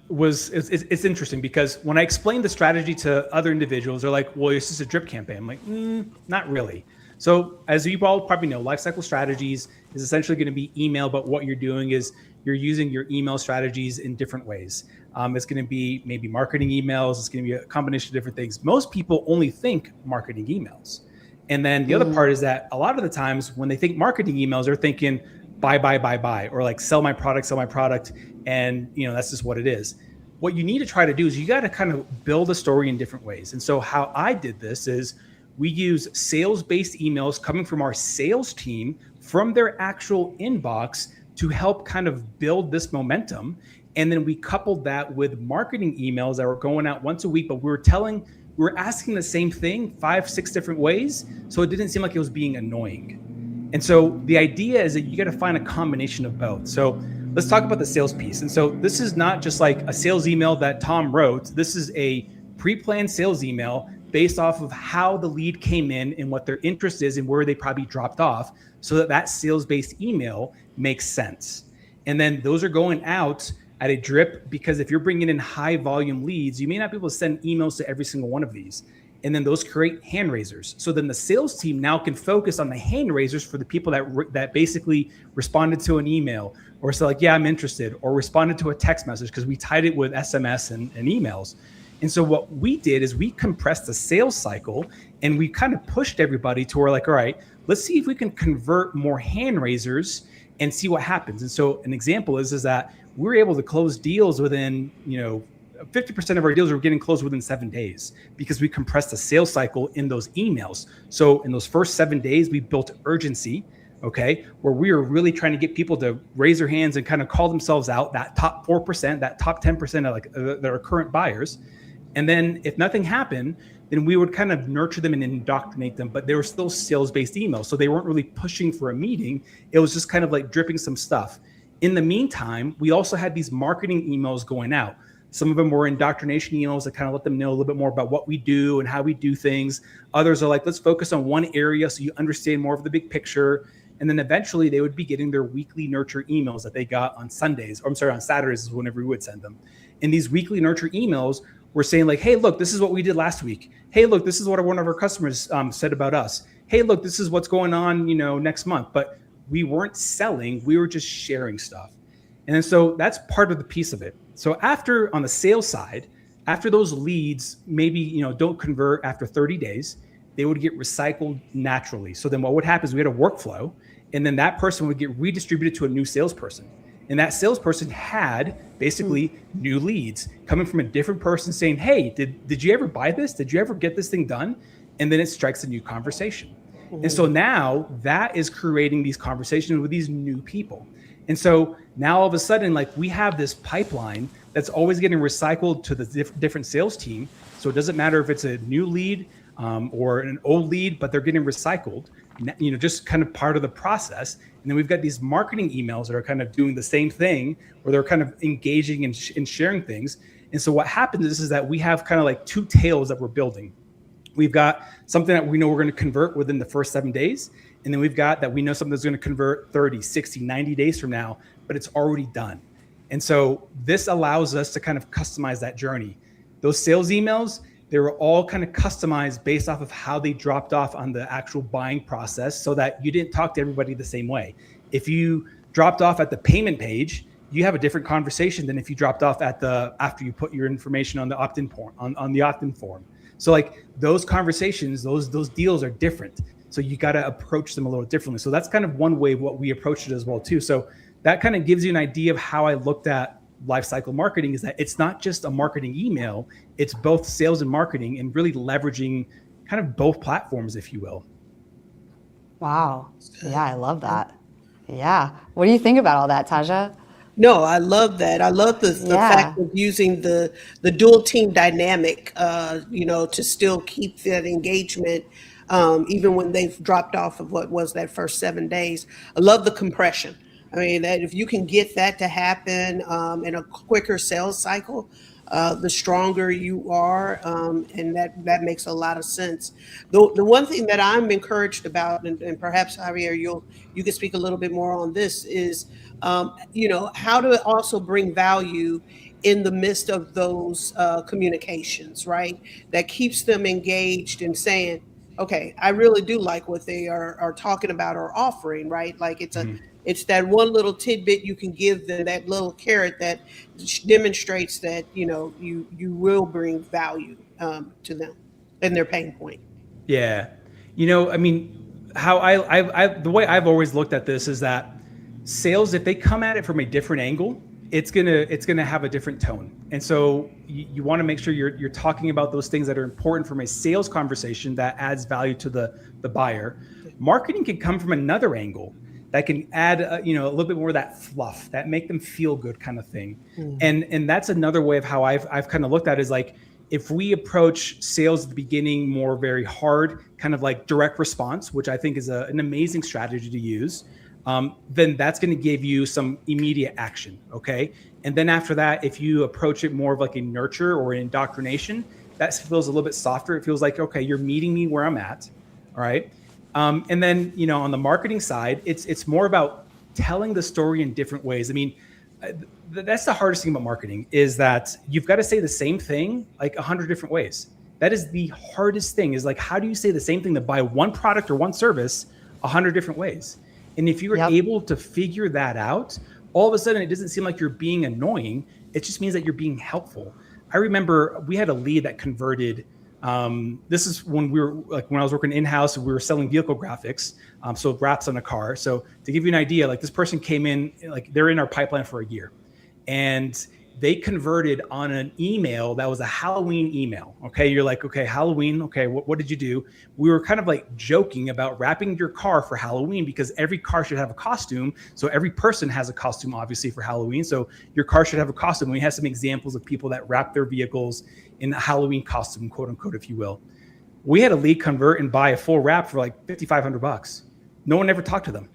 it's interesting because when I explained the strategy to other individuals, they're like, well, it's just a drip campaign. I'm like, not really. So as you all probably know, lifecycle strategies is essentially going to be email, but what you're doing is you're using your email strategies in different ways. It's going to be maybe marketing emails. It's going to be a combination of different things. Most people only think marketing emails. And then the other part is that a lot of the times when they think marketing emails, they're thinking buy, or like sell my product. And that's just what it is. What you need to try to do is you got to kind of build a story in different ways. And so how I did this is we use sales-based emails coming from our sales team from their actual inbox to help kind of build this momentum. And then we coupled that with marketing emails that were going out once a week, but we were asking the same thing 5-6 different ways. So it didn't seem like it was being annoying. And so the idea is that you got to find a combination of both. So let's talk about the sales piece. And so this is not just like a sales email that Tom wrote. This is a pre-planned sales email based off of how the lead came in and what their interest is and where they probably dropped off so that sales-based email makes sense. And then those are going out at a drip because if you're bringing in high volume leads, you may not be able to send emails to every single one of these. And then those create hand raisers. So then the sales team now can focus on the hand raisers for the people that basically responded to an email or said like, yeah, I'm interested, or responded to a text message because we tied it with SMS and emails. And so what we did is we compressed the sales cycle and we kind of pushed everybody to where like, all right, let's see if we can convert more hand raisers and see what happens. And so an example is that we were able to close deals within, 50% of our deals were getting closed within 7 days because we compressed the sales cycle in those emails. So in those first 7 days, we built urgency, okay, where we were really trying to get people to raise their hands and kind of call themselves out, that top 4%, that top 10% of that are current buyers. And then if nothing happened, then we would kind of nurture them and indoctrinate them, but they were still sales-based emails. So they weren't really pushing for a meeting. It was just kind of like dripping some stuff. In the meantime, we also had these marketing emails going out. Some of them were indoctrination emails that kind of let them know a little bit more about what we do and how we do things. Others are like, let's focus on one area so you understand more of the big picture. And then eventually they would be getting their weekly nurture emails that they got on Sundays, or on Saturdays is whenever we would send them. And these weekly nurture emails were saying like, hey, look, this is what we did last week. Hey, look, this is what one of our customers said about us. Hey, look, this is what's going on, next month. But we weren't selling, we were just sharing stuff. And then so that's part of the piece of it. So after on the sales side, after those leads maybe, don't convert after 30 days, they would get recycled naturally. So then what would happen is we had a workflow and then that person would get redistributed to a new salesperson. And that salesperson had basically new leads coming from a different person saying, hey, did you ever buy this? Did you ever get this thing done? And then it strikes a new conversation. And so now that is creating these conversations with these new people. And so now all of a sudden, like we have this pipeline that's always getting recycled to the different sales team. So it doesn't matter if it's a new lead or an old lead, but they're getting recycled, just kind of part of the process. And then we've got these marketing emails that are kind of doing the same thing, where they're kind of engaging and sharing things. And so what happens is that we have kind of like two tails that we're building. We've got something that we know we're going to convert within the first 7 days. And then we've got that we know something that's going to convert 30, 60, 90 days from now, but it's already done. And so this allows us to kind of customize that journey. Those sales emails, they were all kind of customized based off of how they dropped off on the actual buying process so that you didn't talk to everybody the same way. If you dropped off at the payment page, you have a different conversation than if you dropped off after you put your information on the opt-in form, on the opt-in form. So like those conversations, those deals are different. So you got to approach them a little differently. So that's kind of one way what we approached it as well too. So that kind of gives you an idea of how I looked at lifecycle marketing, is that it's not just a marketing email, it's both sales and marketing, and really leveraging kind of both platforms, if you will. Wow. Yeah, I love that. Yeah. What do you think about all that, Taja? No, I love that. I love the fact of using the dual team dynamic, to still keep that engagement, even when they've dropped off of what was that first 7 days. I love the compression. I mean, that if you can get that to happen in a quicker sales cycle, the stronger you are, and that makes a lot of sense. The one thing that I'm encouraged about, and perhaps Javier, you can speak a little bit more on this, is how to also bring value in the midst of those communications, right? That keeps them engaged and saying, okay, I really do like what they are talking about or offering, right? Like it's that one little tidbit you can give them, that little carrot that demonstrates that you will bring value to them and their pain point. Yeah. I mean, how the way I've always looked at this is that sales, if they come at it from a different angle, it's gonna have a different tone. And so you want to make sure you're talking about those things that are important from a sales conversation that adds value to the buyer. Marketing can come from another angle that can add a little bit more of that fluff, that make them feel good kind of thing. And that's another way of how I've kind of looked at it, is like, if we approach sales at the beginning more very hard, kind of like direct response, which I think is an amazing strategy to use, then that's going to give you some immediate action. Okay. And then after that, if you approach it more of like a nurture or an indoctrination, that feels a little bit softer. It feels like, okay, you're meeting me where I'm at. All right. And then, on the marketing side, it's more about telling the story in different ways. I mean, that's the hardest thing about marketing, is that you've got to say the same thing like 100 different ways. That is the hardest thing, is like, how do you say the same thing to buy one product or one service 100 different ways? And if you're able to figure that out, all of a sudden it doesn't seem like you're being annoying. It just means that you're being helpful. I remember we had a lead that converted. This is when when I was working in-house, we were selling vehicle graphics. So wraps on a car. So to give you an idea, like, this person came in, like, they're in our pipeline for a year, and they converted on an email that was a Halloween email. Okay. You're like, okay, Halloween. Okay. What did you do? We were kind of like joking about wrapping your car for Halloween, because every car should have a costume. So every person has a costume, obviously, for Halloween. So your car should have a costume. We have some examples of people that wrap their vehicles in a Halloween costume, quote unquote, if you will. We had a lead convert and buy a full wrap for like $5,500. No one ever talked to them,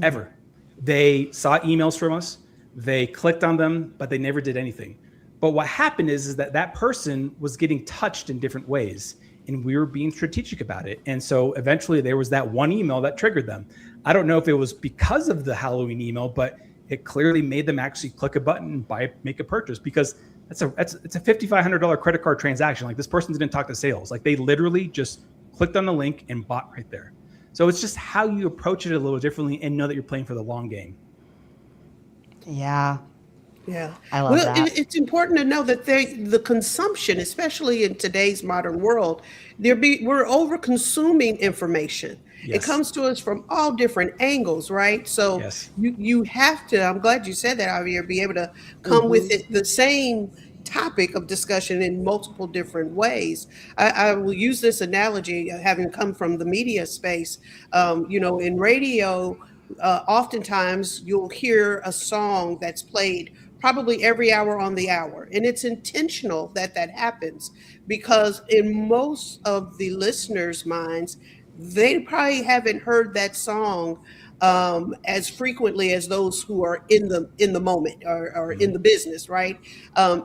ever. They saw emails from us. They clicked on them, but they never did anything. But what happened is that person was getting touched in different ways, and we were being strategic about it. And so eventually there was that one email that triggered them. I don't know if it was because of the Halloween email, but it clearly made them actually click a button and make a purchase, because it's a $5,500 credit card transaction. Like, this person didn't talk to sales. Like, they literally just clicked on the link and bought right there. So it's just how you approach it a little differently and know that you're playing for the long game. Yeah. Yeah. I love that. It's important to know that the consumption, especially in today's modern world, we're over consuming information. Yes. It comes to us from all different angles, right? So you have to, I'm glad you said that, Javier, be able to come with it, the same topic of discussion in multiple different ways. I will use this analogy, having come from the media space. In radio, oftentimes you'll hear a song that's played probably every hour on the hour. And it's intentional that happens, because in most of the listeners' minds, they probably haven't heard that song as frequently as those who are in the moment or in the business, right?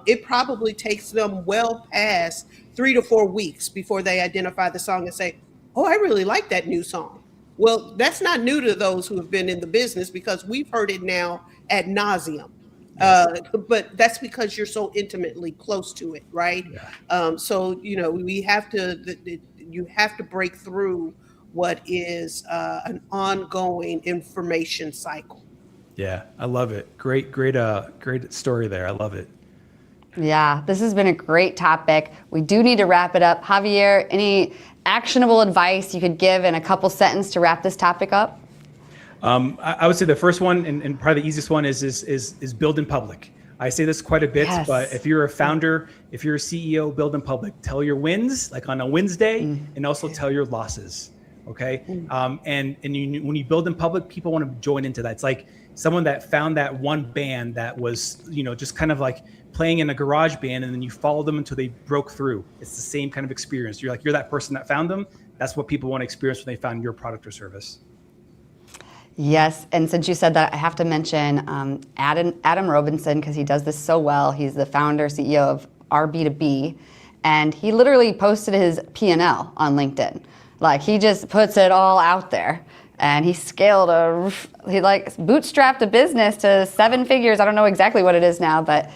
It probably takes them well past 3 to 4 weeks before they identify the song and say, oh, I really like that new song. Well, that's not new to those who have been in the business, because we've heard it now ad nauseum. But that's because you're so intimately close to it, right? Yeah. So we have to. You have to break through what is an ongoing information cycle. Yeah, I love it. Great story there. I love it. Yeah, this has been a great topic. We do need to wrap it up. Javier, any actionable advice you could give in a couple sentences to wrap this topic up? I would say the first one, and probably the easiest one, is build in public. I say this quite a bit, but if you're a founder, if you're a CEO, build in public. Tell your wins, like on a WinsDay, and also tell your losses. Okay. When you build in public, people want to join into that. It's like someone that found that one band that was, just kind of like playing in a garage band, and then you follow them until they broke through. It's the same kind of experience. You're that person that found them. That's what people want to experience when they found your product or service. Yes, and since you said that, I have to mention Adam Robinson, because he does this so well. He's the founder, CEO of our B2B, and he literally posted his P&L on LinkedIn. Like, he just puts it all out there. And he bootstrapped a business to 7 figures. I don't know exactly what it is now, but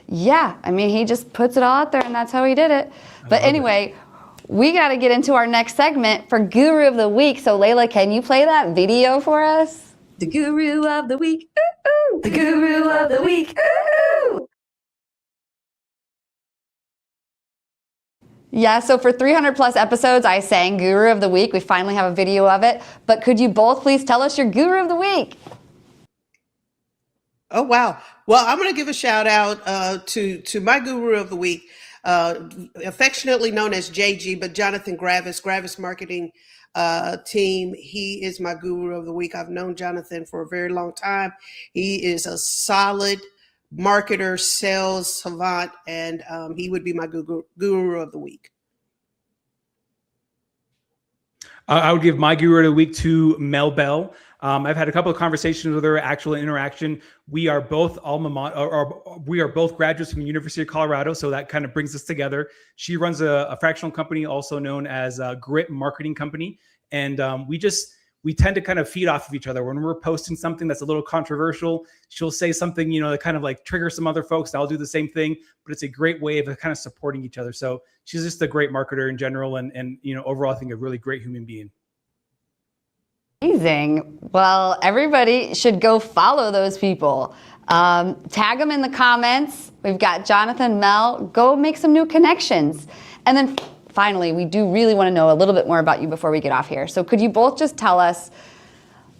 yeah, I mean, he just puts it all out there, and that's how he did it. But anyway, we got to get into our next segment for Guru of the Week. So Layla, can you play that video for us? The Guru of the Week. Ooh, ooh. The Guru of the Week. Ooh, ooh. Yeah, so for 300 plus episodes, I sang Guru of the Week. We finally have a video of it. But could you both please tell us your Guru of the Week? Oh, wow. Well, I'm going to give a shout out to my Guru of the Week, affectionately known as JG, but Jonathan Gravis Marketing team. He is my Guru of the Week. I've known Jonathan for a very long time. He is a solid marketer, sales savant, and he would be my Guru of the Week. I would give my Guru of the Week to Mel Bell. I've had a couple of conversations with her, actual interaction. We are both we are both graduates from the University of Colorado, so that kind of brings us together. She runs a fractional company, also known as a Grit Marketing Company, and we tend to kind of feed off of each other. When we're posting something that's a little controversial, she'll say something, that kind of like trigger some other folks. I'll do the same thing, but it's a great way of kind of supporting each other. So she's just a great marketer in general, and overall, I think a really great human being. Amazing. Well, everybody should go follow those people. Tag them in the comments. We've got Jonathan, Mel. Go make some new connections. And then finally, we do really want to know a little bit more about you before we get off here. So could you both just tell us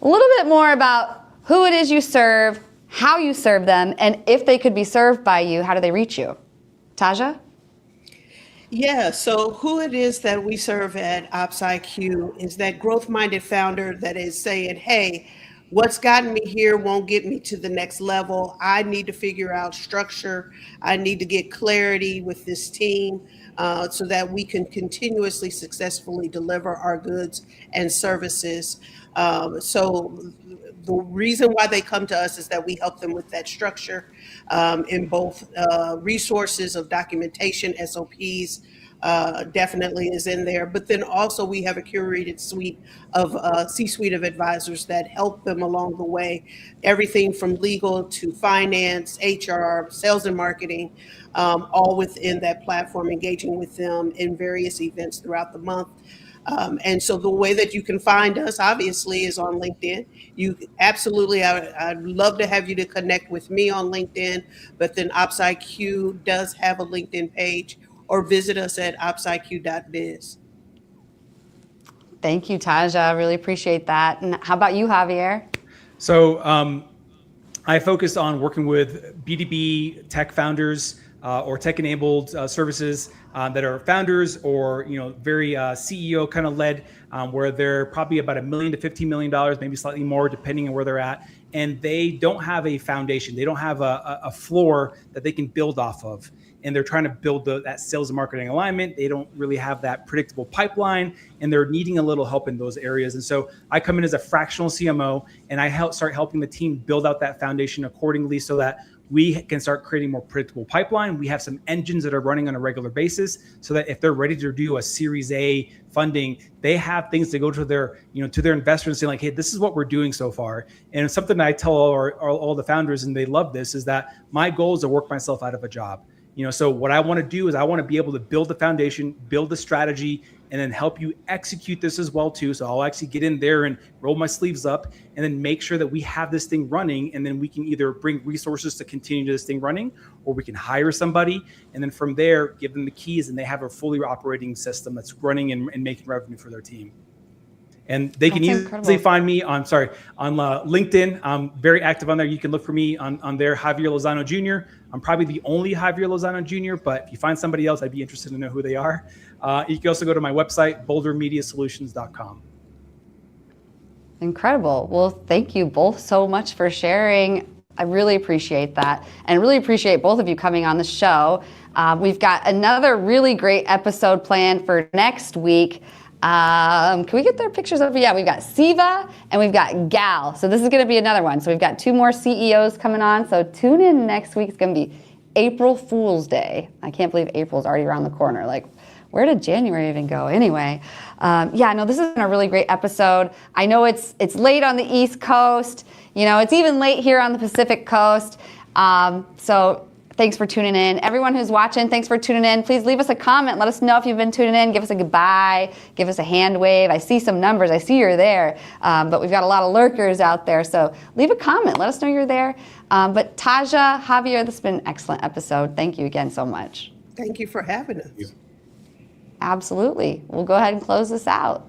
a little bit more about who it is you serve, how you serve them, and if they could be served by you, how do they reach you? Taja? Yeah, so who it is that we serve at OpsIQ is that growth-minded founder that is saying, hey, what's gotten me here won't get me to the next level. I need to figure out structure. I need to get clarity with this team so that we can continuously successfully deliver our goods and services. So the reason why they come to us is that we help them with that structure in both resources of documentation, SOPs, definitely is in there. But then also we have a curated suite of C-suite of advisors that help them along the way. Everything from legal to finance, HR, sales and marketing, all within that platform, engaging with them in various events throughout the month. And so the way that you can find us, obviously, is on LinkedIn. You absolutely, I'd love to have you to connect with me on LinkedIn, but then OpsIQ does have a LinkedIn page, or visit us at opsiq.biz. Thank you, Taja. I really appreciate that. And how about you, Javier? So I focus on working with B2B tech founders or tech-enabled services that are founders or very CEO kind of led, where they're probably about $1 million to $15 million, maybe slightly more, depending on where they're at, and they don't have a foundation. They don't have a floor that they can build off of, and they're trying to build that sales and marketing alignment. They don't really have that predictable pipeline, and they're needing a little help in those areas. And so I come in as a fractional CMO, and I start helping the team build out that foundation accordingly so that we can start creating more predictable pipeline. We have some engines that are running on a regular basis so that if they're ready to do a Series A funding, they have things to go to their, to their investors and say like, hey, this is what we're doing so far. And something that I tell all the founders, and they love this, is that my goal is to work myself out of a job. So what I want to do is I want to be able to build the foundation, build the strategy, and then help you execute this as well too. So I'll actually get in there and roll my sleeves up and then make sure that we have this thing running, and then we can either bring resources to continue this thing running, or we can hire somebody, and then from there give them the keys and they have a fully operating system that's running and making revenue for their team. And they can easily find me on LinkedIn. I'm very active on there. You can look for me on there, Javier Lozano Jr. I'm probably the only Javier Lozano Jr., but if you find somebody else, I'd be interested to know who they are. You can also go to my website, bouldermediasolutions.com. Incredible. Well, thank you both so much for sharing. I really appreciate that, and really appreciate both of you coming on the show. We've got another really great episode planned for next week. Can we get their pictures up? Yeah, we've got Siva and we've got Gal. So this is going to be another one. So we've got 2 more CEOs coming on. So tune in next week. It's going to be April Fool's Day. I can't believe April's already around the corner. Like, where did January even go? Anyway, this has been a really great episode. I know it's late on the East Coast. You know, it's even late here on the Pacific Coast. So thanks for tuning in. Everyone who's watching, thanks for tuning in. Please leave us a comment. Let us know if you've been tuning in. Give us a goodbye. Give us a hand wave. I see some numbers. I see you're there. But we've got a lot of lurkers out there. So leave a comment. Let us know you're there. But Taja, Javier, this has been an excellent episode. Thank you again so much. Thank you for having us. Absolutely. We'll go ahead and close this out.